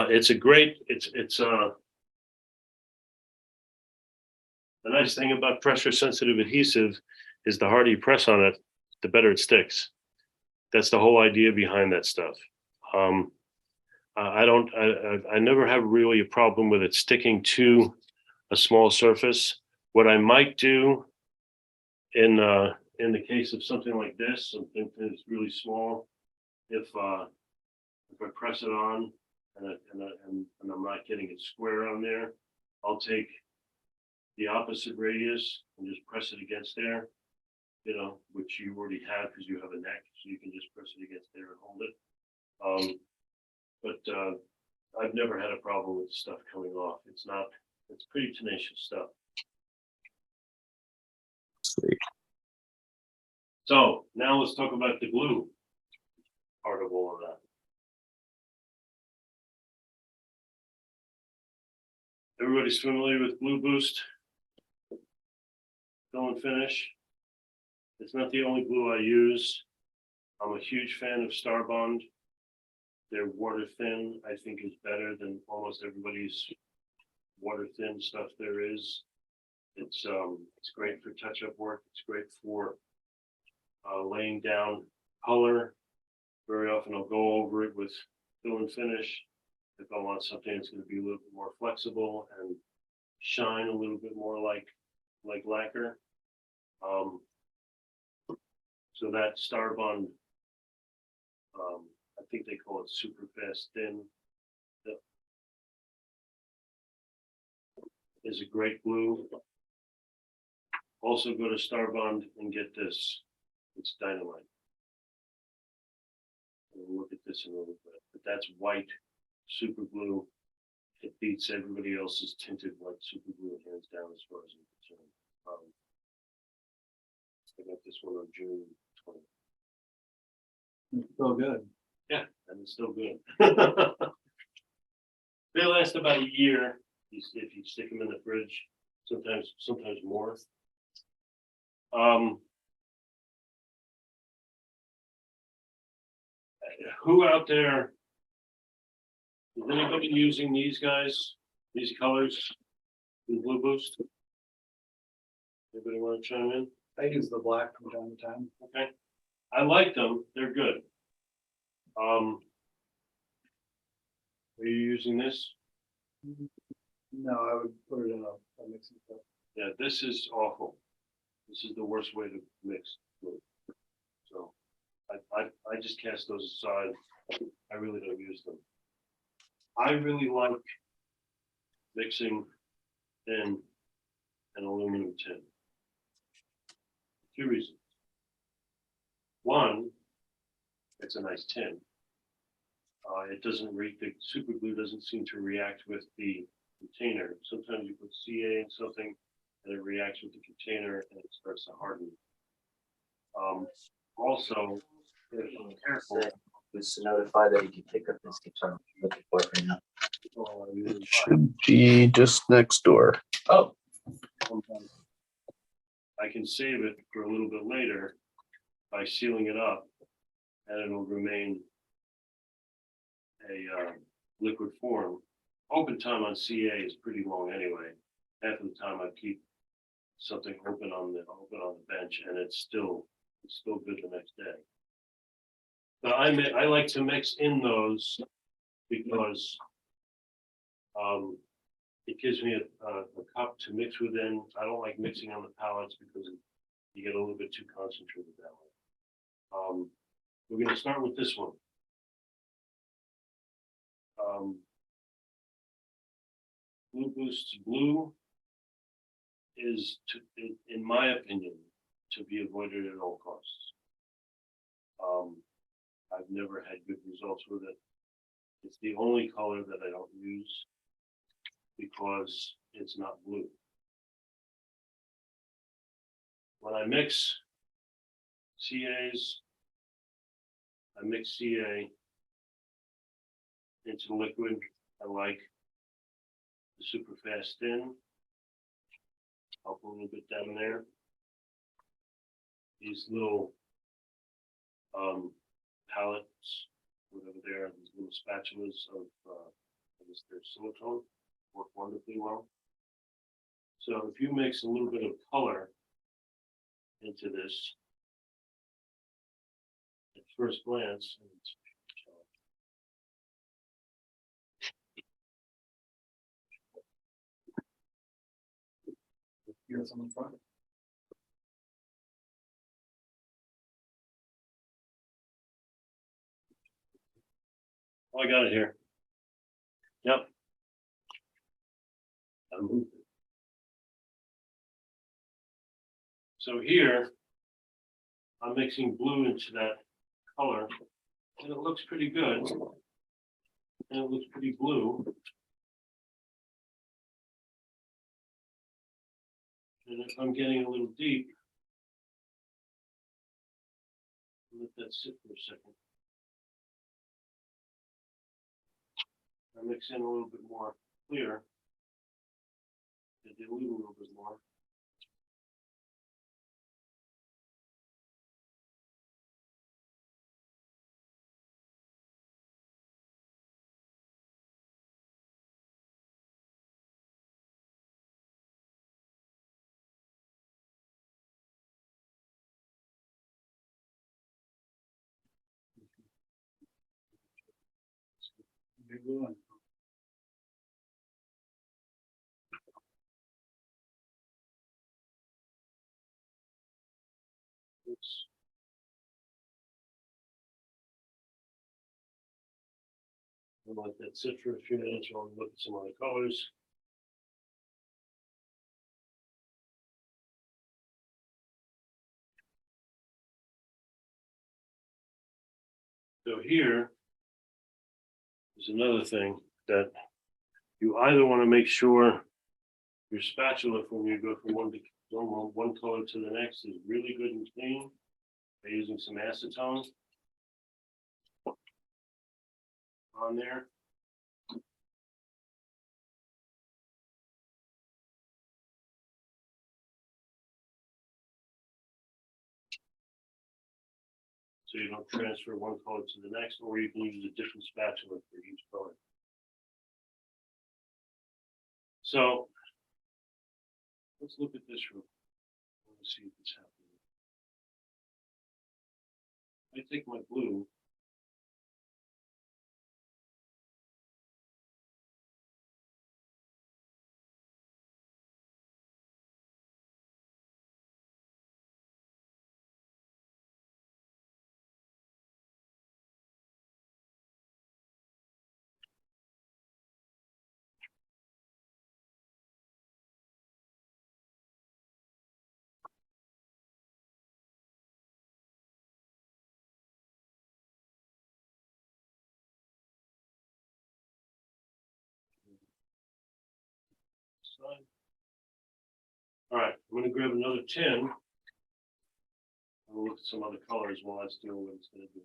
B: It's the nice thing about pressure sensitive adhesive is the harder you press on it, the better it sticks. That's the whole idea behind that stuff. I never have really a problem with it sticking to a small surface. What I might do in the case of something like this, something that's really small, if I press it on and I'm not getting it square on there, I'll take the opposite radius and just press it against there, which you already have because you have a neck, so you can just press it against there and hold it. But I've never had a problem with stuff coming off. It's pretty tenacious stuff.
J: Sweet.
B: So now let's talk about the glue part of all of that. Everybody's familiar with Glue Boost? Fill and finish. It's not the only glue I use. I'm a huge fan of Starbond. Their water thin, I think, is better than almost everybody's water thin stuff there is. It's great for touch-up work. It's great for laying down color. Very often I'll go over it with fill and finish if I want something that's going to be a little bit more flexible and shine a little bit more like lacquer. So that Starbond, I think they call it super fast thin, is a great glue. Also go to Starbond and get this It's dynamite. We'll look at this in a little bit, but that's white super glue. It beats everybody else's tinted white super glue hands down as far as I'm concerned. I got this one on June 20th.
A: Feel good.
B: Yeah, and it's still good. They last about a year if you stick them in the fridge, sometimes more. Who out there, is anybody using these guys, these colors, in Blue Boost? Anybody want to chime in?
A: I use the black from time to time.
B: Okay, I like them, they're good. Are you using this?
A: No, I would put it in a mixing cup.
B: Yeah, this is awful. This is the worst way to mix glue. So I just cast those aside. I really don't use them. I really like mixing in an aluminum tin. Two reasons. One, it's a nice tin. It doesn't the super glue doesn't seem to react with the container. Sometimes you put CA in something and it reacts with the container and it starts to harden. Also, if you're careful,
K: Was to notify that you can pick up this guitar. I'm looking for it right now.
B: you
J: Should be just next door.
K: Oh,
B: sometimes I can save it for a little bit later by sealing it up, and it'll remain a liquid form. Open time on CA is pretty long anyway. Half of the time I keep something open on the bench, and it's still good the next day. But I like to mix in those because it gives me a cup to mix within. I don't like mixing on the pallets because you get a little bit too concentrated that way. We're going to start with this one. Blue Boost's blue is, in my opinion, to be avoided at all costs. I've never had good results with it. It's the only color that I don't use because it's not blue. When I mix CAs, I mix CA into liquid. I like the super fast thin. I'll put a little bit down there. These little pallets, whatever they are, these little spatulas of I guess they're silicone, work wonderfully well. So if you mix a little bit of color into this, at first glance,
A: Here's on the front.
B: oh, I got it here. Yep. I moved it. So here, I'm mixing blue into that color, and it looks pretty good. And it looks pretty blue. And if I'm getting a little deep, let that sit for a second. I mix in a little bit more clear. I dilute a little bit more.
A: Big blue one.
B: Oops. I'll let that sit for a few minutes while we look at some other colors. here is another thing that you either want to make sure your spatula from you go from one color to the next is really good and clean by using some acetone on there. So you don't transfer one color to the next, or you can use a different spatula for each color. So let's look at this real quick. Let's see if it's happening. I take my blue. All right, I'm gonna grab another tin. We'll look at some other colors while that's doing what it's gonna do.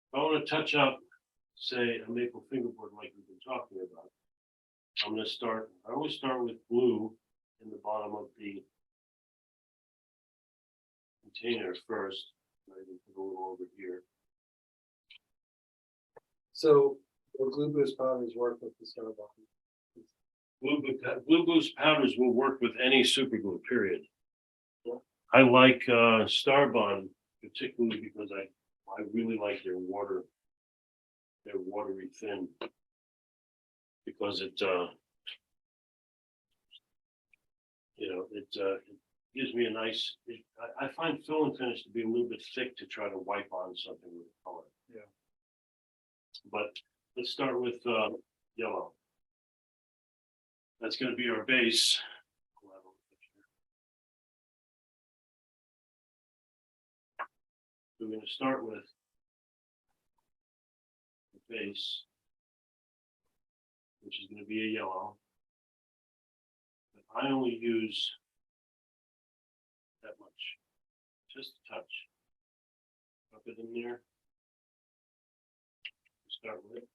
B: If I wanna touch up, say, a maple fingerboard like we've been talking about, I'm gonna start, I always start with blue in the bottom of the container first. I can put a little over here.
A: So the glue boost powders work with the Star bottom.
B: Blue Boost powders will work with any super glue, period. I like Star Bond particularly because I really like their watery thin. Because it it gives me a nice, I find fill and finish to be a little bit thick to try to wipe on something with color.
A: Yeah.
B: But let's start with yellow. That's going to be our base. We're going to start with the base, which is going to be a yellow. But I only use that much, just a touch. Up it in there. Start with it.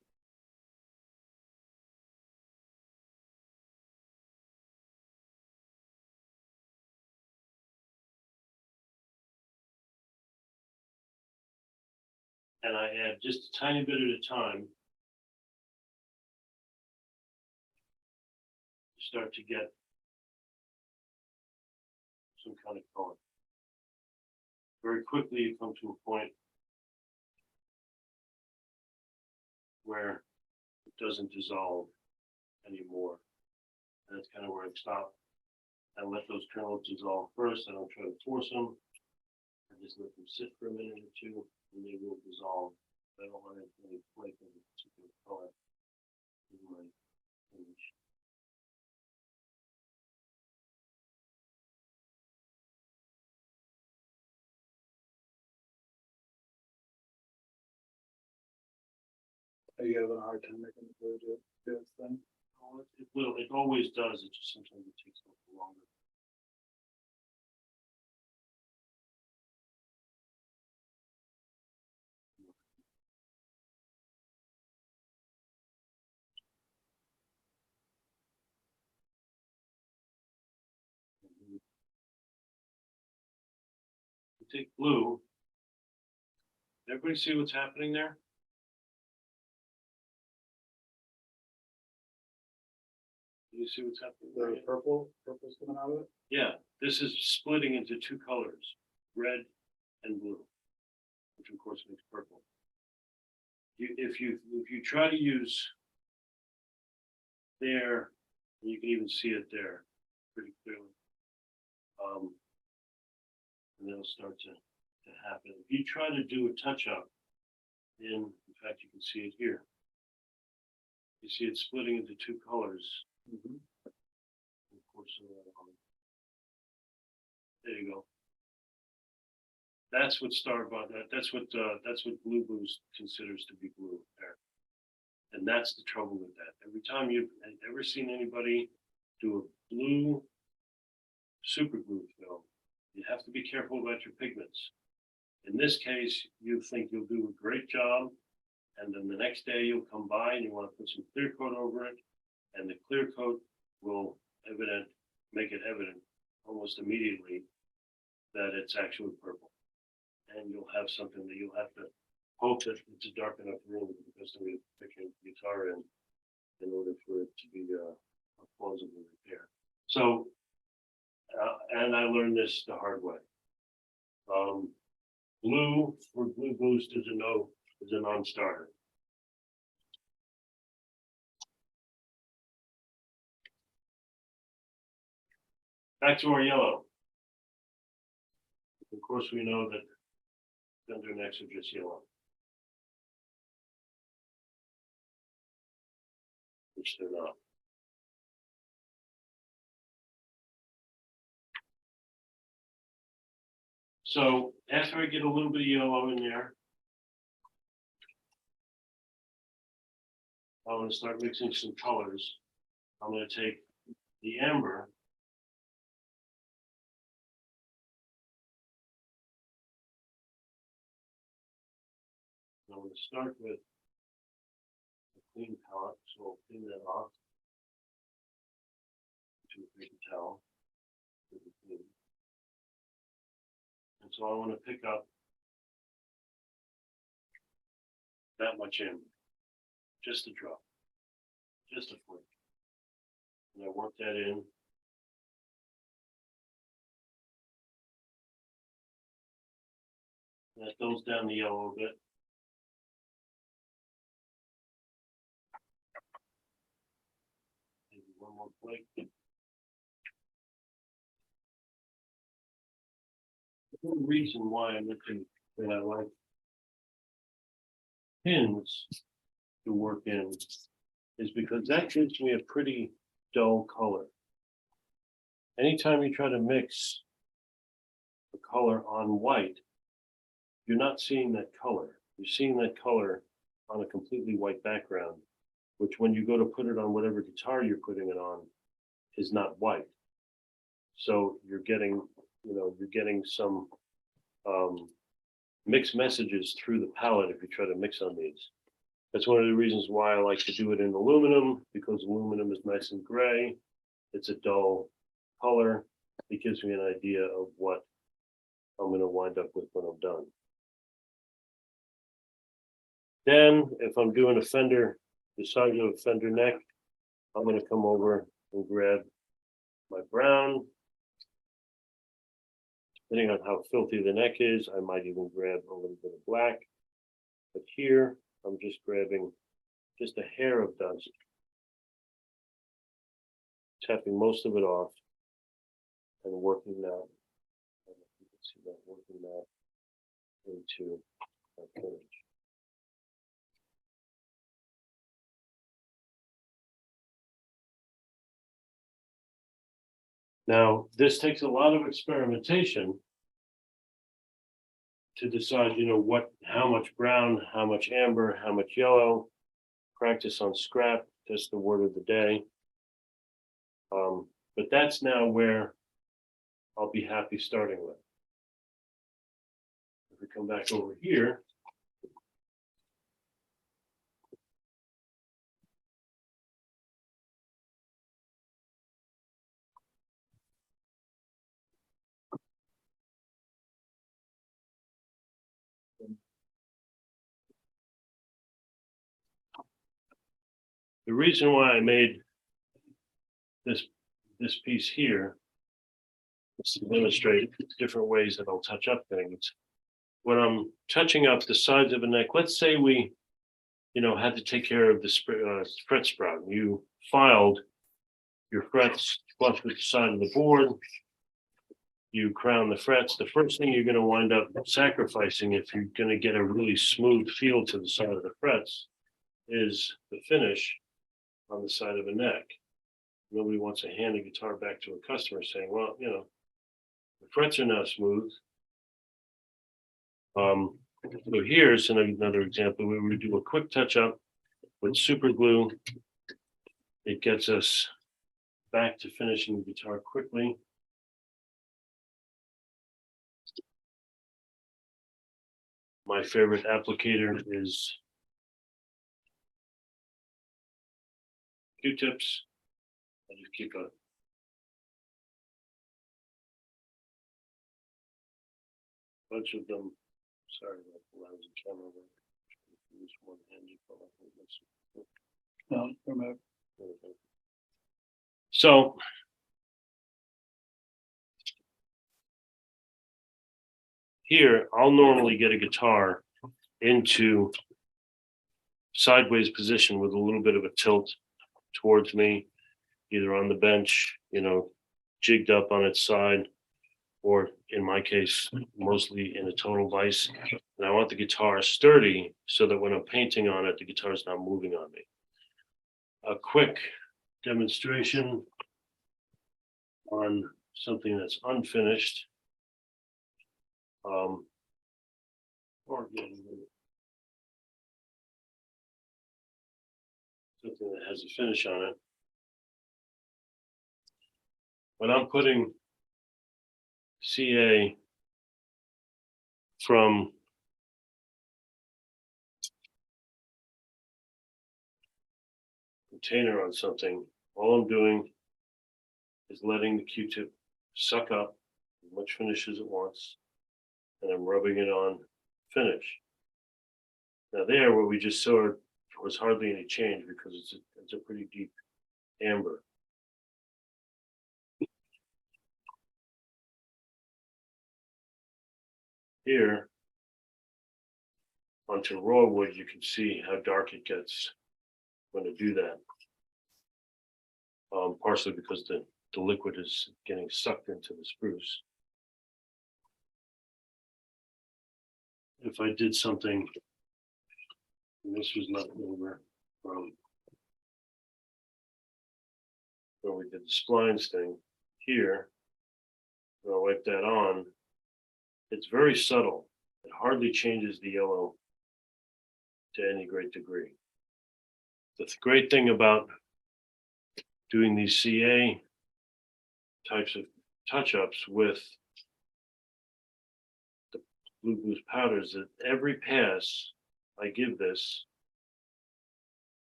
B: And I add just a tiny bit at a time to start to get some kind of color. Very quickly, you come to a point where it doesn't dissolve anymore. And that's kind of where I stop. I let those kernels dissolve first. I don't try to force them. I just let them sit for a minute or two, and they will dissolve. I don't want any flake of a particular color in my image.
A: Are you having a hard time making the glue do its thing?
B: Oh, it will. It always does. It just sometimes it takes a little longer. You take blue. Everybody see what's happening there? You see what's happening
A: The
B: there?
A: purple's coming out of it?
B: Yeah, this is splitting into two colors, red and blue, which of course makes purple. If you try to use there, you can even see it there pretty clearly. And it'll start to happen. If you try to do a touch up, in fact, you can see it here. You see it splitting into two colors.
A: Mm-hmm.
B: Of course, there you go. That's what that's what Blue Boost considers to be blue there. And that's the trouble with that. Every time you've ever seen anybody do a blue super glue film, you have to be careful about your pigments. In this case, you think you'll do a great job, and then the next day you'll come by and you want to put some clear coat over it, and the clear coat will make it evident almost immediately that it's actually purple. And you'll have something that you'll have to hope that it's a dark enough room because the way to pick your guitar in order for it to be a plausible repair. So, and I learned this the hard way. Blue for Blue Boost is a non-starter. Back to our yellow. Of course, we know that fender necks are just yellow, which they're not. So after I get a little bit of yellow in there, I'm going to start mixing some colors. I'm going to take the amber I'm going to start with a clean palette, so I'll clean that off to a paper towel. And so I want to pick up that much amber, just a drop, just a flick. And I work that in. That goes down the yellow a bit. Maybe one more flake. The reason why I'm looking that I like pins to work in is because that gives me a pretty dull color. Anytime you try to mix the color on white, you're not seeing that color. You're seeing that color on a completely white background, which when you go to put it on whatever guitar you're putting it on is not white. So you're getting, you're getting some mixed messages through the palette if you try to mix on these. That's one of the reasons why I like to do it in aluminum, because aluminum is nice and gray. It's a dull color. It gives me an idea of what I'm going to wind up with when I'm done. Then, if I'm doing a fender, the size of a fender neck, I'm going to come over and grab my brown. Depending on how filthy the neck is, I might even grab a little bit of black. But here, I'm just grabbing just a hair of dust, tapping most of it off, and working that. You can see that working that into my finish. Now, this takes a lot of experimentation to decide, how much brown, how much amber, how much yellow. Practice on scrap, that's the word of the day. But that's now where I'll be happy starting with. If we come back over here, the reason why I made this piece here is to demonstrate different ways that I'll touch up things. When I'm touching up the sides of a neck, let's say we, had to take care of the fret sprout. You filed your frets flush with the side of the board. You crown the frets. The first thing you're going to wind up sacrificing, if you're going to get a really smooth feel to the side of the frets, is the finish on the side of a neck. Nobody wants to hand a guitar back to a customer saying, well, the frets are now smooth, So here's another example where we do a quick touch up with super glue. It gets us back to finishing the guitar quickly. My favorite applicator is Q-tips. I just keep a bunch of them. Sorry about the lousy camera. Use one handy for this.
A: No, remote.
B: So here, I'll normally get a guitar into sideways position with a little bit of a tilt towards me, either on the bench, jigged up on its side, or in my case, mostly in a total vise. And I want the guitar sturdy so that when I'm painting on it, the guitar is not moving on me. A quick demonstration on something that's unfinished. Or something that has a finish on it. When I'm putting CA from container on something, all I'm doing is letting the Q-tip suck up as much finish as it wants, and I'm rubbing it on finish. Now there, what we just saw was hardly any change because it's a pretty deep amber. Here, onto raw wood, you can see how dark it gets when I do that. Partially because the liquid is getting sucked into the spruce. If I did something, and this was left over from when we did the splines thing here, and I'll wipe that on, it's very subtle. It hardly changes the yellow to any great degree. The great thing about doing these CA types of touch-ups with the Blue Boost powders, that every pass I give this,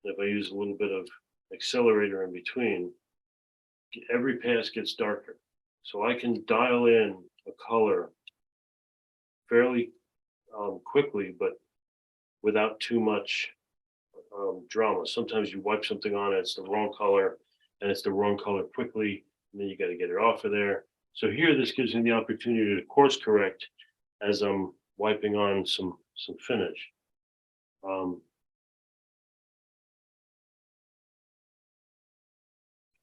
B: if I use a little bit of accelerator in between, every pass gets darker. So I can dial in a color fairly quickly, but without too much drama. Sometimes you wipe something on, it's the wrong color, and it's the wrong color quickly, and then you got to get it off of there. So here, this gives me the opportunity to course correct as I'm wiping on some finish. Can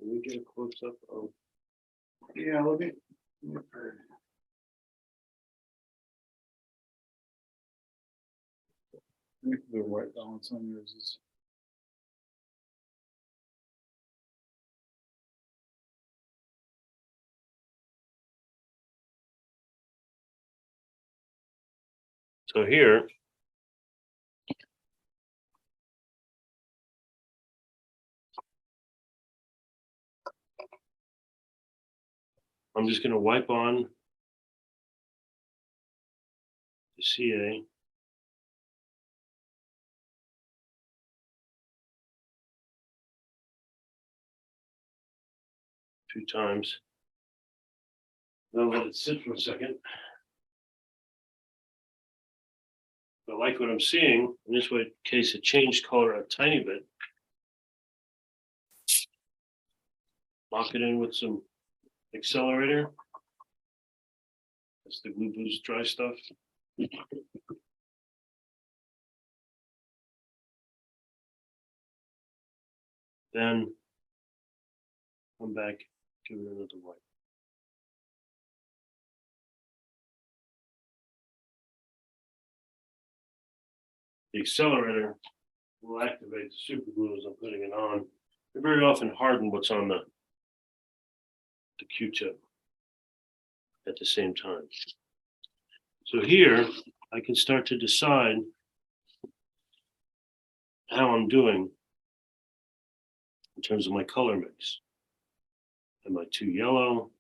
B: we get a close up of?
A: Yeah, let me. I think the white balance on yours is.
B: So here, I'm just going to wipe on the CA. Two times. Then let it sit for a second. I like what I'm seeing. In this case, it changed color a tiny bit. Lock it in with some accelerator. That's the Glue Boost dry stuff. Then come back, give it another wipe. The accelerator will activate the super glue as I'm putting it on. They very often harden what's on the Q-tip at the same time. So here, I can start to decide how I'm doing in terms of my color mix. Am I too yellow?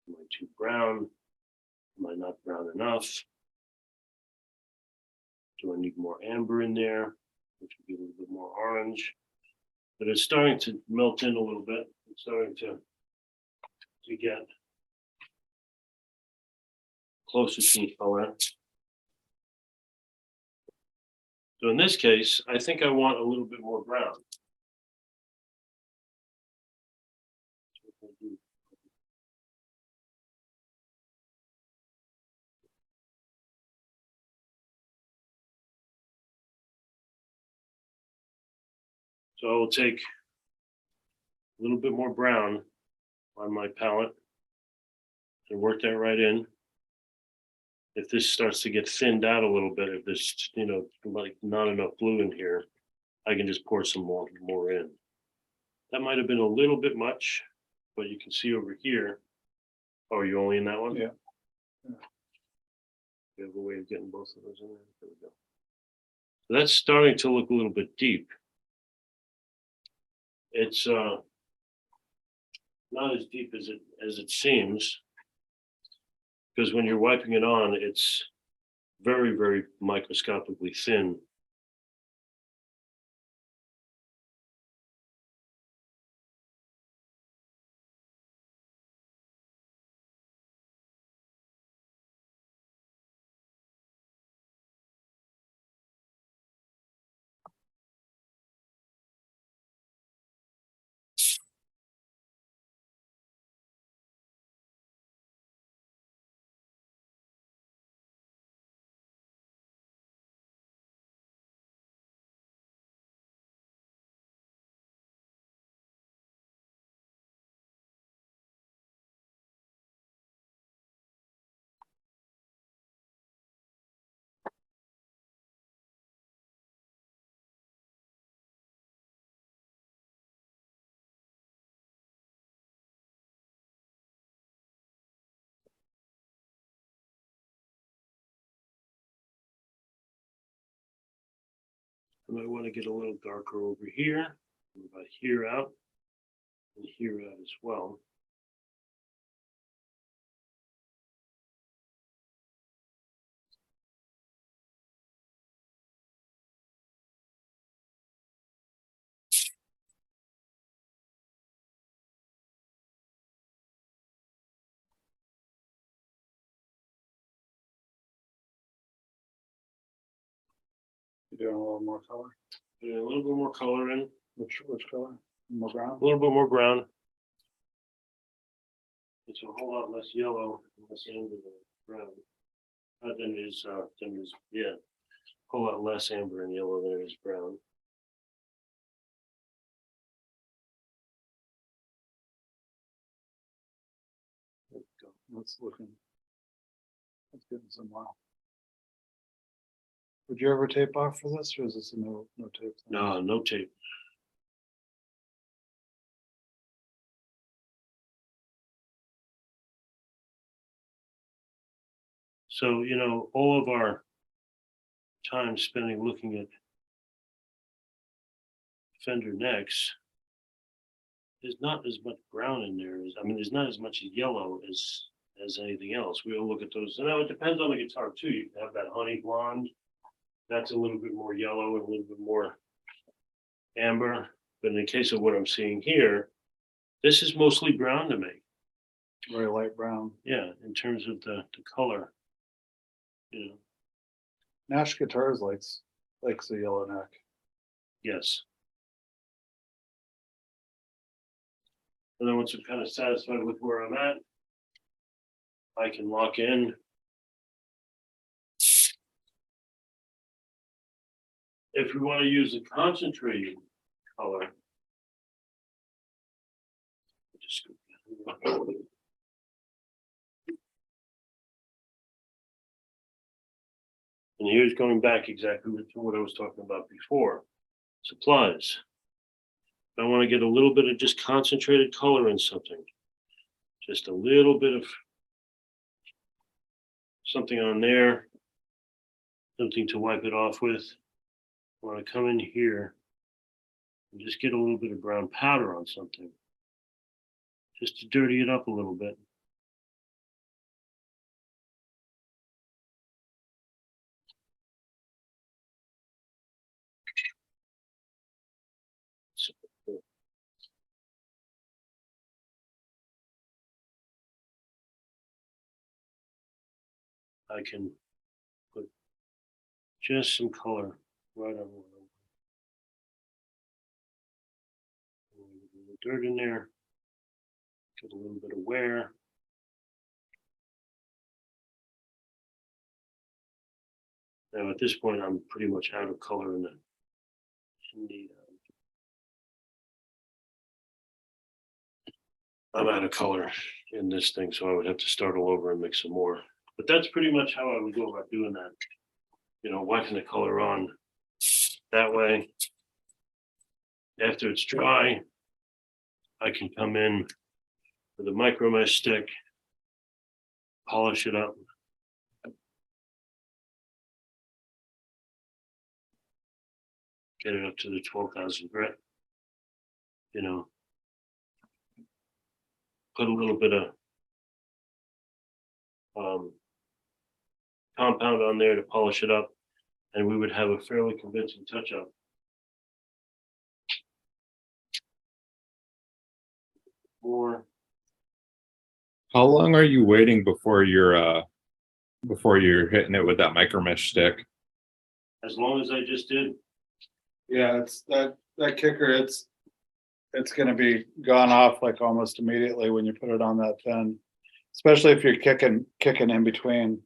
B: Am I too brown? Am I not brown enough? Do I need more amber in there, which would be a little bit more orange? But it's starting to melt in a little bit. It's starting to get closer to the color. So in this case, I think I want a little bit more brown. So I will take a little bit more brown on my palette and work that right in. If this starts to get thinned out a little bit, if there's, like not enough blue in here, I can just pour some more in. That might have been a little bit much, but you can see over here. Oh, are you only in that one?
A: Yeah.
B: You have a way of getting both of those in there. There we go. So that's starting to look a little bit deep. It's not as deep as it seems, because when you're wiping it on, it's very, very microscopically thin. I might want to get a little darker over here, about here out, and here out as well.
A: You're doing a little more color.
B: Putting a little bit more color in,
A: Which color? More brown?
B: a little bit more brown. It's a whole lot less yellow, less amber than brown. Than is, yeah, a whole lot less amber and yellow than is brown.
A: There we go. That's looking. That's getting some wow. Would you ever tape off for this, or is this a no tape? thing?
B: No, no tape. So, all of our time spending looking at fender necks, there's not as much brown in there as, there's not as much yellow as anything else. We'll look at those. And now it depends on the guitar too. You can have that honey blonde. That's a little bit more yellow and a little bit more amber. But in the case of what I'm seeing here, this is mostly brown to me.
A: Very light brown.
B: Yeah, in terms of the color.
A: Nash Guitars likes the yellow neck.
B: Yes. And then once I'm kind of satisfied with where I'm at, I can lock in. If we want to use a concentrated color, just and here's going back exactly to what I was talking about before. Supplies. I want to get a little bit of just concentrated color in something. Just a little bit of something on there. something to wipe it off with. I want to come in here and just get a little bit of brown powder on something, just to dirty it up a little bit. So, I can put just some color right on the dirt in there. Get a little bit of wear. Now at this point, I'm pretty much out of color in the I'm out of color in this thing, so I would have to start all over and mix some more. But that's pretty much how I would go about doing that. You know, wiping the color on that way. After it's dry, I can come in with a micro mesh stick, polish it up. Get it up to the 12,000 grit. You know, put a little bit of compound on there to polish it up, and we would have a fairly convincing touch up. More.
D: How long are you waiting before you're hitting it with that micro mesh stick?
B: As long as I just did.
A: Yeah, it's that kicker, it's gonna be gone off like almost immediately when you put it on that thin. Especially if you're kicking in between.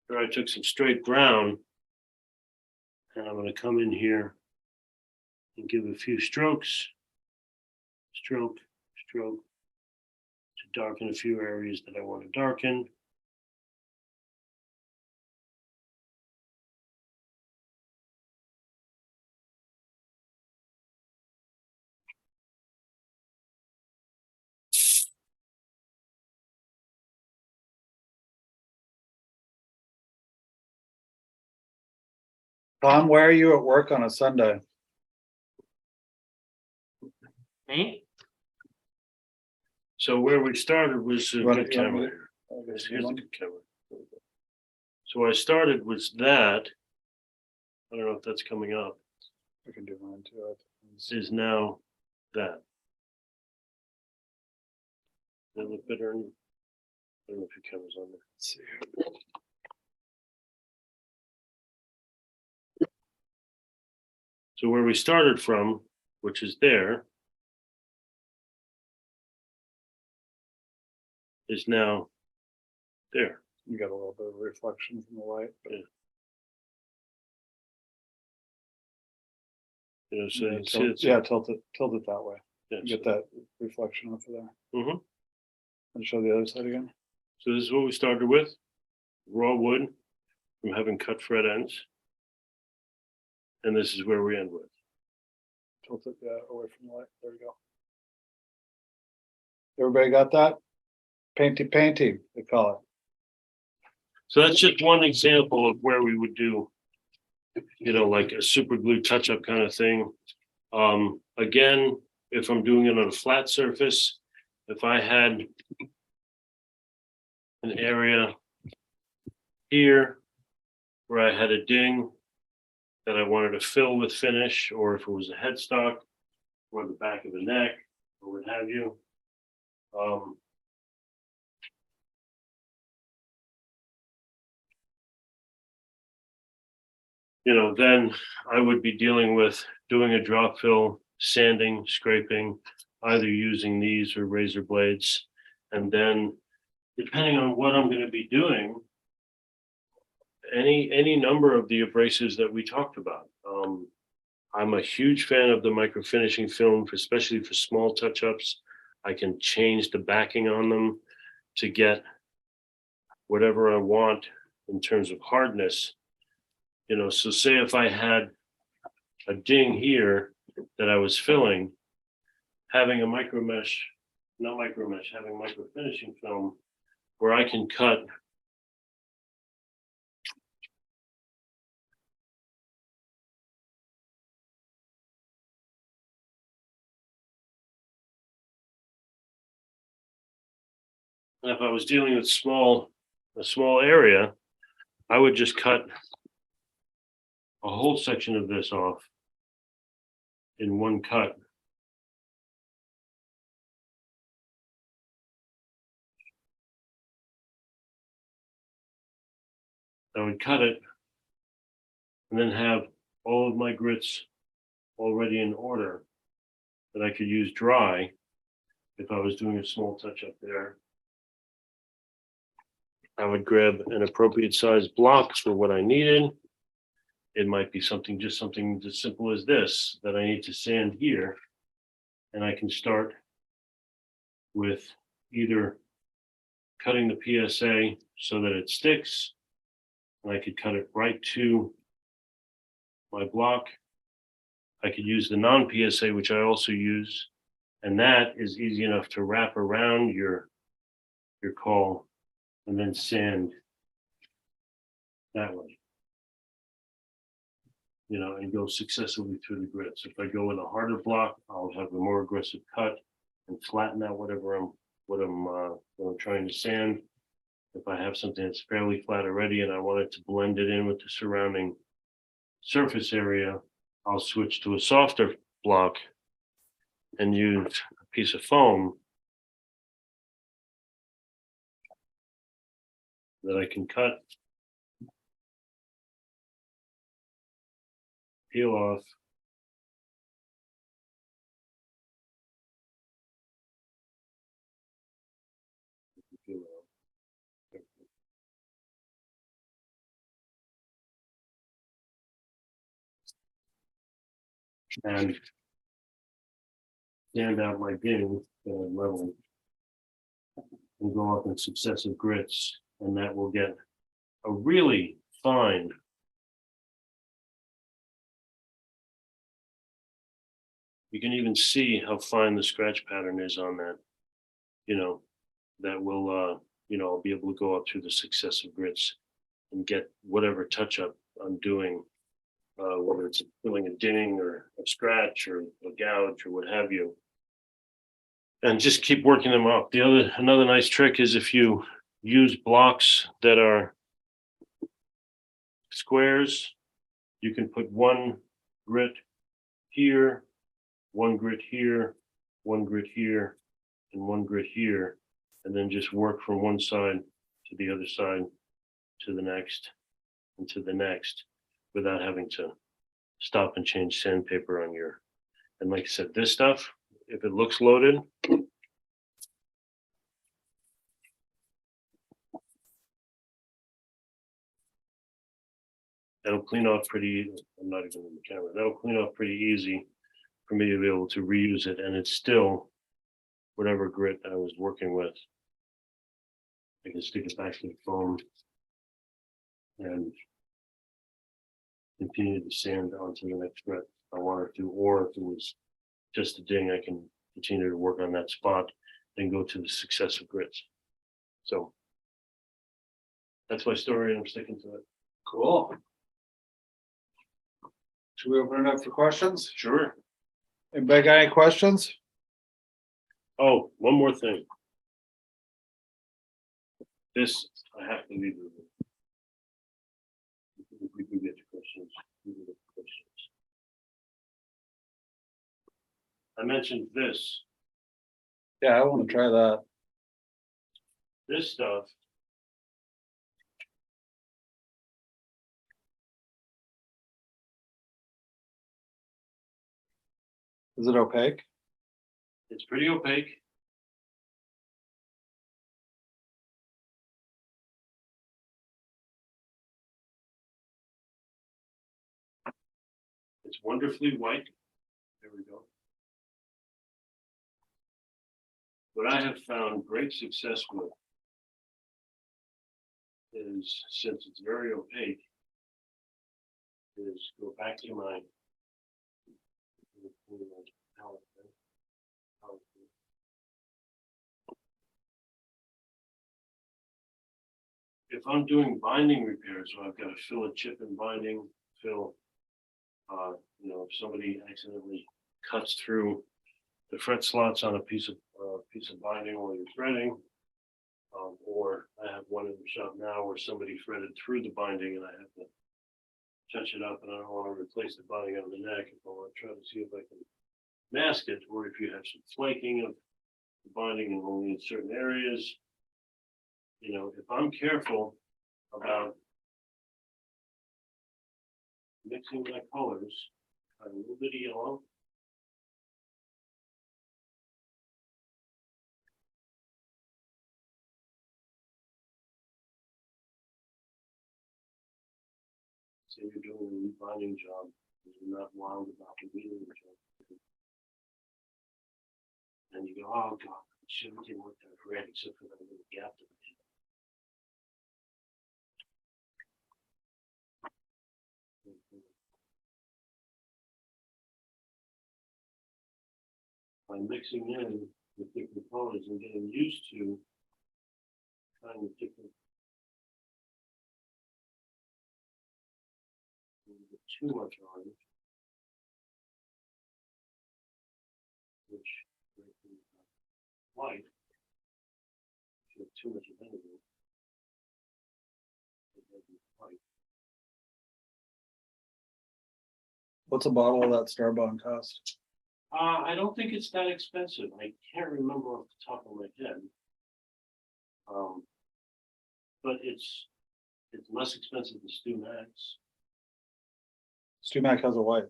B: Here I took some straight brown, and I'm going to come in here and give a few strokes, stroke, to darken a few areas that I want to darken.
A: Tom, where are you at work on a Sunday?
E: Me?
B: So where we started was a
A: You want
B: good
A: to- you want me
B: camera.
A: to- I guess you
B: Here's a
A: want-
B: good camera. So I started was that. I don't know if that's coming up.
A: I can do mine too.
B: Is now that. Does that look better? I don't know if your camera's on there.
A: Let's see.
B: So where we started from, which is there, is now there.
A: You got a little bit of reflection from the light. But
B: Yeah. You know, so
A: yeah,
B: you can see
A: tilt,
B: it's
A: yeah, tilt it that way.
B: yeah,
A: You get that reflection off of there.
B: Mhm.
A: And show the other side again.
B: So this is what we started with, raw wood from having cut fret ends. And this is where we end with.
A: Tilt it away from the light. There we go. Everybody got that? Painty, they call it.
B: So that's just one example of where we would do, you know, like a super glue touch-up kind of thing. Again, if I'm doing it on a flat surface, if I had an area here where I had a ding that I wanted to fill with finish, or if it was a headstock or the back of the neck or what have you. You know, then I would be dealing with doing a drop fill, sanding, scraping, either using these or razor blades. And then depending on what I'm going to be doing, any number of the abrasives that we talked about. I'm a huge fan of the micro finishing film, especially for small touch-ups. I can change the backing on them to get whatever I want in terms of hardness. You know, so say if I had a ding here that I was filling, having a having micro finishing film where I can cut and if I was dealing with a small area, I would just cut a whole section of this off in one cut. I would cut it and then have all of my grits already in order that I could use dry if I was doing a small touch up there. I would grab an appropriate size block for what I needed. It might be something as simple as this that I need to sand here. And I can start with either cutting the PSA so that it sticks, and I could cut it right to my block. I could use the non-PSA, which I also use, and that is easy enough to wrap around your call and then sand that way. You know, and go successively through the grits. If I go with a harder block, I'll have a more aggressive cut and flatten out what I'm trying to sand. If I have something that's fairly flat already and I want it to blend it in with the surrounding surface area, I'll switch to a softer block and use a piece of foam that I can cut, peel off, and sand out my ding that I'm leveling and go up in successive grits, and that will get a really fine you can even see how fine the scratch pattern is on that. You know, that will I'll be able to go up through the successive grits and get whatever touch up I'm doing, whether it's filling a ding or a scratch or a gouge or what have you. And just keep working them up. Another nice trick is if you use blocks that are squares, you can put one grit here, one grit here, one grit here, and one grit here, and then just work from one side to the other side, to the next, and to the next, without having to stop and change sandpaper on your. And like I said, this stuff, if it looks loaded, that'll clean off pretty. I'm not even in the camera. That'll clean off pretty easy for me to be able to reuse it, and it's still whatever grit I was working with. I can stick it back to the foam and continue to sand onto the next grit if I wanted to, or if it was just a ding, I can continue to work on that spot, then go to the successive grits. So that's my story, and I'm sticking to it.
A: Cool. Should we open it up for questions?
B: Sure.
A: Anybody got any questions?
B: Oh, one more thing. This, I have to leave it. If we can get to questions. we can get to questions. I mentioned this.
A: Yeah, I want to try that.
B: This stuff.
A: Is it opaque?
B: It's pretty opaque. It's wonderfully white. There we go. What I have found great success with is, since it's very opaque, is go back to my if I'm doing binding repairs, so I've got to fill a chip in binding, if somebody accidentally cuts through the fret slots on a piece of binding while you're threading. Or I have one in the shop now where somebody threaded through the binding and I have to touch it up, and I don't want to replace the binding on the neck. If I want to try to see if I can mask it, or if you have some flaking of the binding and only in certain areas. If I'm careful about mixing my colors, a little bit of yellow. Say you're doing a rebinding job, you're not wild about the weeding job. And you go, oh God, everything worked out great except for that little gap that we had. By mixing in with different colors and getting used to kind of different. Too much orange, which white, if you have too much of anything, it may be white.
A: What's a bottle of that Starbond cost?
B: I don't think it's that expensive. I can't remember off the top of my head. But it's less expensive than Stu Max.
A: Stu Mac has a white.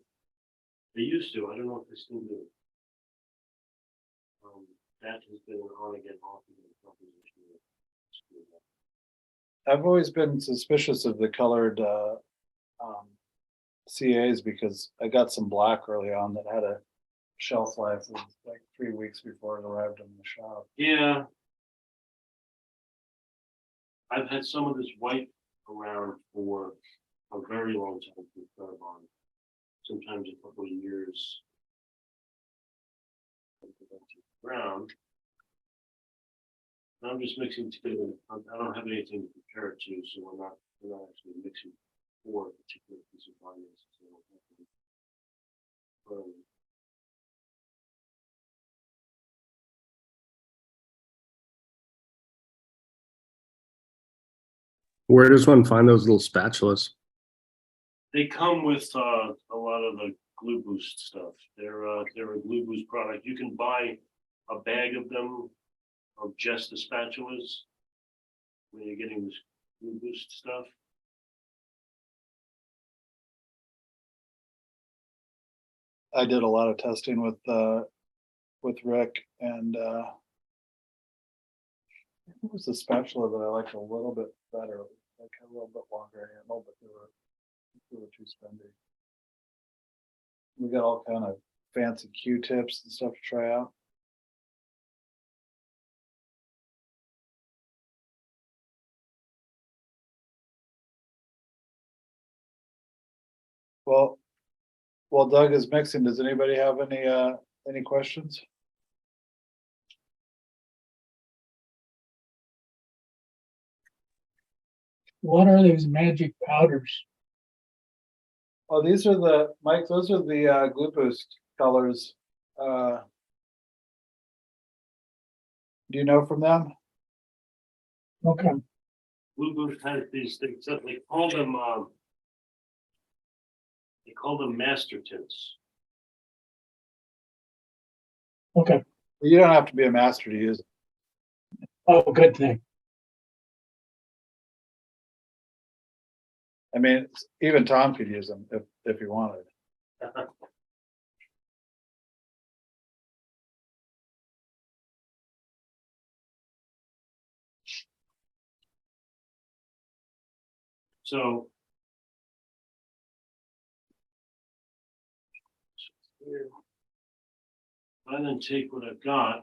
B: They used to. I don't know if they still do. That has been an on again, off again proposition.
A: I've always been suspicious of the colored CAs because I got some black early on that had a shelf life of like 3 weeks before it arrived in the shop.
B: Yeah. I've had some of this white around for a very long time from Carbon. Sometimes a couple of years. Brown. I'm just mixing together. I don't have anything to compare it to, so we're not actually mixing for a particular piece of binding.
J: Where does one find those little spatulas?
B: They come with a lot of the Glue Boost stuff. They're a Glue Boost product. You can buy a bag of them, of just the spatulas, when you're getting this Glue Boost stuff.
A: I did a lot of testing with Rick, and it was the spatula that I liked a little bit better, like a little bit longer handle, but they were too spendy. We got all kind of fancy Q-tips and stuff to try out. Well, while Doug is mixing, does anybody have any questions?
L: What are those magic powders?
A: Oh, these are Mike, those are the Glue Boost colors. Do you know from them?
L: Okay.
B: Glue Boost has these things that they call them master tints.
L: Okay.
A: You don't have to be a master to use it.
L: Oh, good thing.
A: I mean, even Tom could use them if he wanted.
B: So I then take what I've got,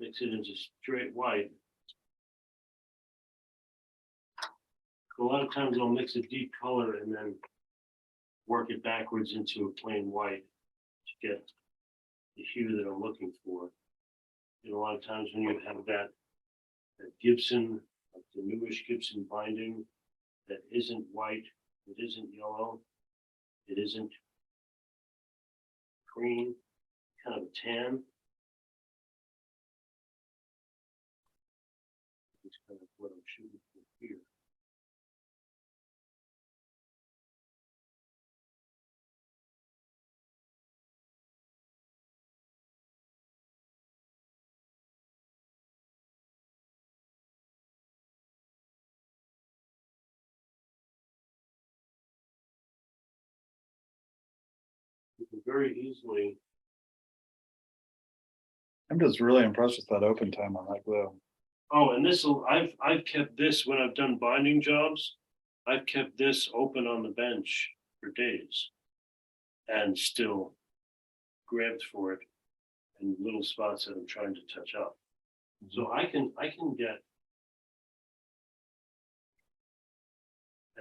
B: mix it into straight white. A lot of times I'll mix a deep color and then work it backwards into a plain white to get the hue that I'm looking for. And a lot of times when you have that Gibson the newish Gibson binding that isn't white, it isn't yellow, it isn't cream, kind of a tan. It's kind of what I'm shooting for here. You can very easily,
A: I'm just really impressed with that open time on that glue.
B: oh, and this will, I've kept this when I've done binding jobs. I've kept this open on the bench for days and still grabbed for it in little spots that I'm trying to touch up. So I can get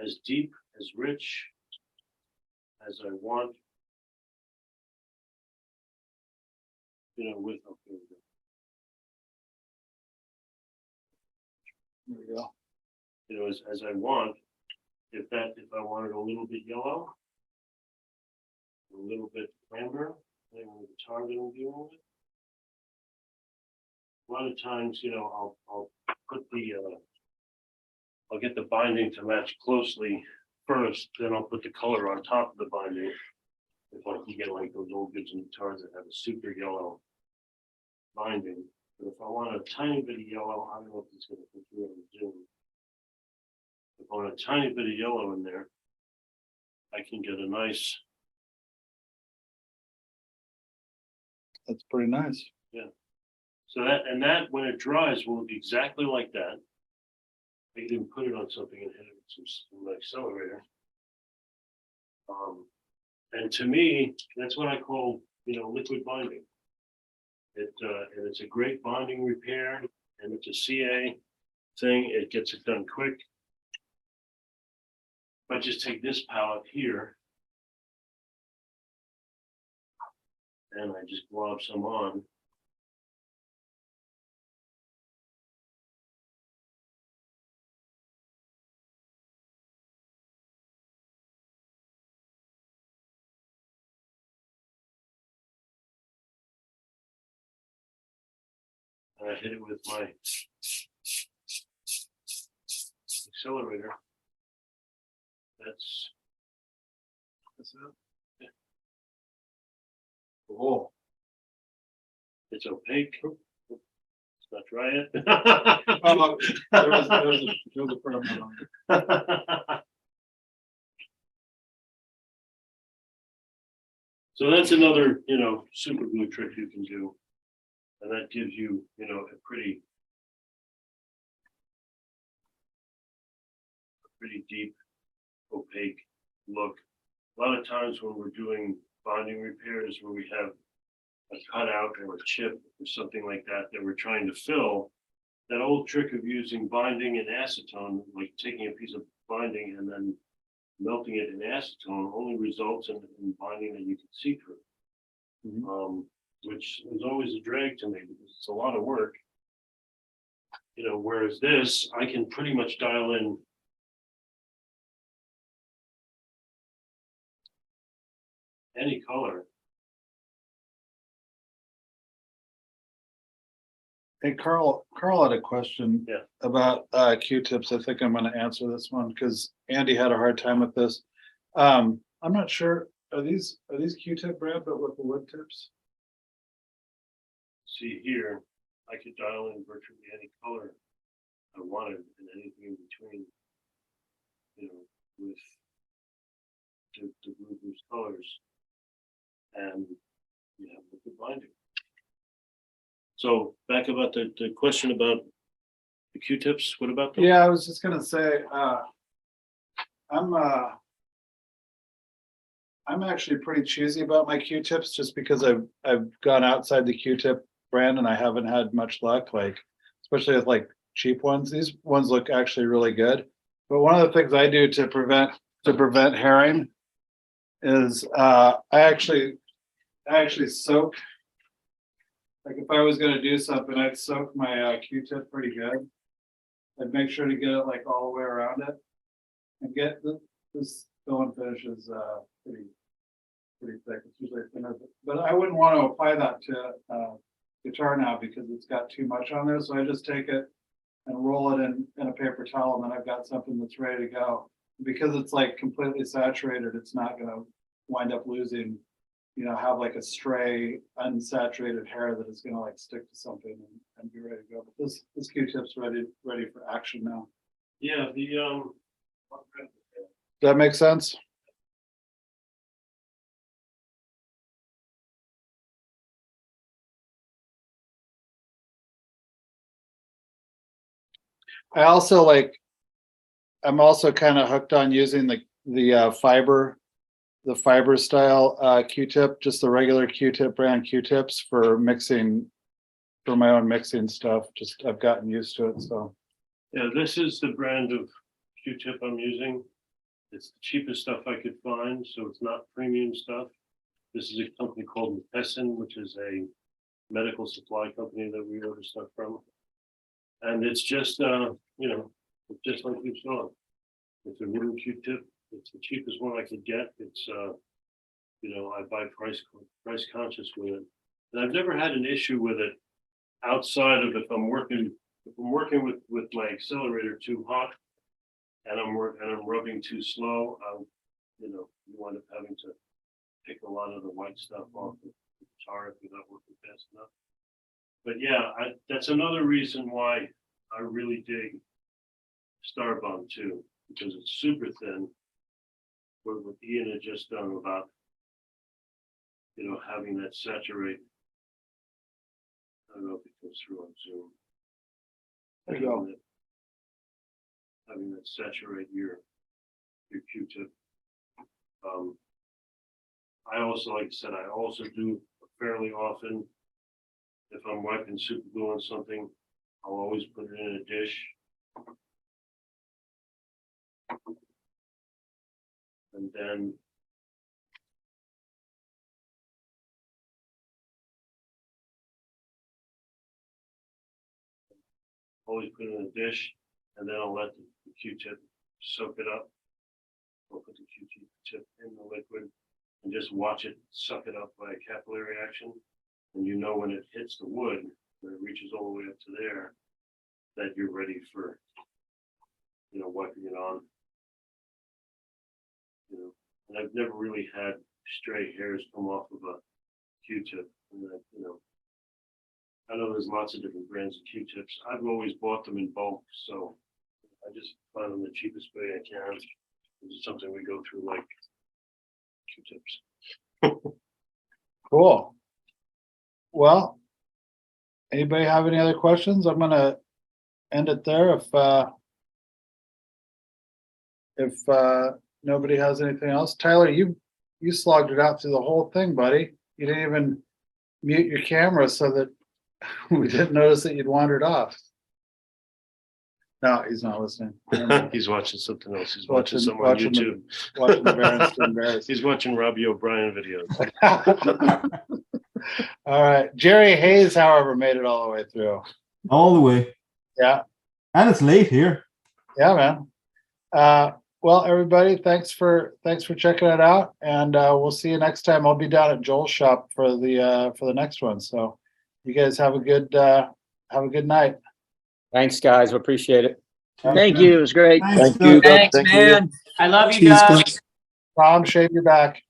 B: as deep, as rich as I want. You know, with, okay,
A: There we go.
B: you know, as I want. If I wanted a little bit yellow, a little bit amber, depending on the target I'm dealing with. A lot of times, you know, I'll put the, I'll get the binding to match closely first, then I'll put the color on top of the binding. If I can get like those old Gibson guitars that have a super yellow binding. But if I want a tiny bit of yellow, I don't know if it's gonna fit through on the Zoom. If I want a tiny bit of yellow in there, I can get a nice,
A: That's pretty nice.
B: so that when it dries will look exactly like that. I can even put it on something and hit it with some accelerator. And to me, that's what I call, you know, liquid binding. And it's a great bonding repair, and it's a CA thing. It gets it done quick. If I just take this palette here and I just glob some on. And I hit it with my accelerator. That's
A: That's it. Cool.
B: it's opaque. It's not dry yet.
A: Oh, there was a problem on it.
B: So that's another, you know, super glue trick you can do. And that gives you, you know, a pretty deep, opaque look. A lot of times when we're doing bonding repairs where we have a cutout or a chip or something like that that we're trying to fill, that old trick of using binding and acetone, like taking a piece of binding and then melting it in acetone, only results in binding that you can see through. Which is always a drag to me because it's a lot of work. You know, whereas this, I can pretty much dial in any color.
A: Hey, Carl had a question.
B: Yeah.
A: About Q-tips. I think I'm gonna answer this one because Andy had a hard time with this. I'm not sure, are these Q-tip brand, but with the wood tips?
B: See here, I could dial in virtually any color I wanted and anything in between. You know, with the blue boost colors. And you have the binding. So back about the question about the Q-tips, what about them?
A: Yeah, I was just gonna say, I'm actually pretty choosy about my Q-tips just because I've gone outside the Q-tip brand and I haven't had much luck, like especially with like cheap ones. These ones look actually really good. But one of the things I do to prevent herring is I actually soak. Like if I was gonna do something, I'd soak my Q-tip pretty good. I'd make sure to get it like all the way around it. And get this fill and finish is pretty thick. It's usually thinner, but I wouldn't want to apply that to guitar now because it's got too much on there. So I just take it and roll it in a paper towel, and then I've got something that's ready to go. Because it's like completely saturated, it's not going to wind up losing, have like a stray unsaturated hair that is going to like stick to something and be ready to go. But this Q-tip's ready for action now.
B: Yeah,
A: Does that make sense? I'm also kind of hooked on using the fiber style Q-tip, just the regular Q-tip brand Q-tips for my own mixing stuff. Just I've gotten used to it. So
B: yeah, this is the brand of Q-tip I'm using. It's the cheapest stuff I could find, so it's not premium stuff. This is a company called McKesson, which is a medical supply company that we order stuff from. And it's just, it's just like you saw. It's a wooden Q-tip. It's the cheapest one I could get. It's, I buy price conscious with it. And I've never had an issue with it outside of if I'm working with my accelerator too hot and I'm rubbing too slow, you wind up having to pick a lot of the white stuff off the guitar if you're not working fast enough. But yeah, that's another reason why I really dig Starbond too, because it's super thin. What Ian had just done about, having that saturate. I don't know if it goes through on Zoom.
A: there you go.
B: Having that saturate your Q-tip. I also, like I said, I also do fairly often. If I'm wiping super glue on something, I'll always put it in a dish. And then always put it in a dish, and then I'll let the Q-tip soak it up. I'll put the Q-tip in the liquid and just watch it suck it up by a capillary action. And when it hits the wood, when it reaches all the way up to there, that you're ready for, wiping it on. And I've never really had stray hairs come off of a Q-tip. And that, I know there's lots of different brands of Q-tips. I've always bought them in bulk, so I just find them the cheapest way I can. It's something we go through like Q-tips.
A: Cool. Well, anybody have any other questions? I'm gonna end it there if nobody has anything else. Tyler, you slogged it out through the whole thing, buddy. You didn't even mute your camera so that we didn't notice that you'd wandered off. No, he's not listening.
B: He's watching something else. He's
A: Watching-
B: watching something on
A: watching
B: YouTube.
A: Watching the Berenstain Bears.
B: He's watching Robbie O'Brien videos.
A: All right. Jerry Hayes, however, made it all the way through.
M: All the way.
A: Yeah.
M: And it's late here.
A: Yeah, man. Well, everybody, thanks for checking it out, and we'll see you next time. I'll be down at Joel's shop for the next one. So, you guys have a good night.
J: Thanks, guys. We appreciate it.
I: Thank you. It was great.
M: Thanks,
I: Thank you.
E: Thanks,
I: Thank
E: man. I love you,
L: Cheers,
E: Doug.
L: guys.
A: Tom, shave your back.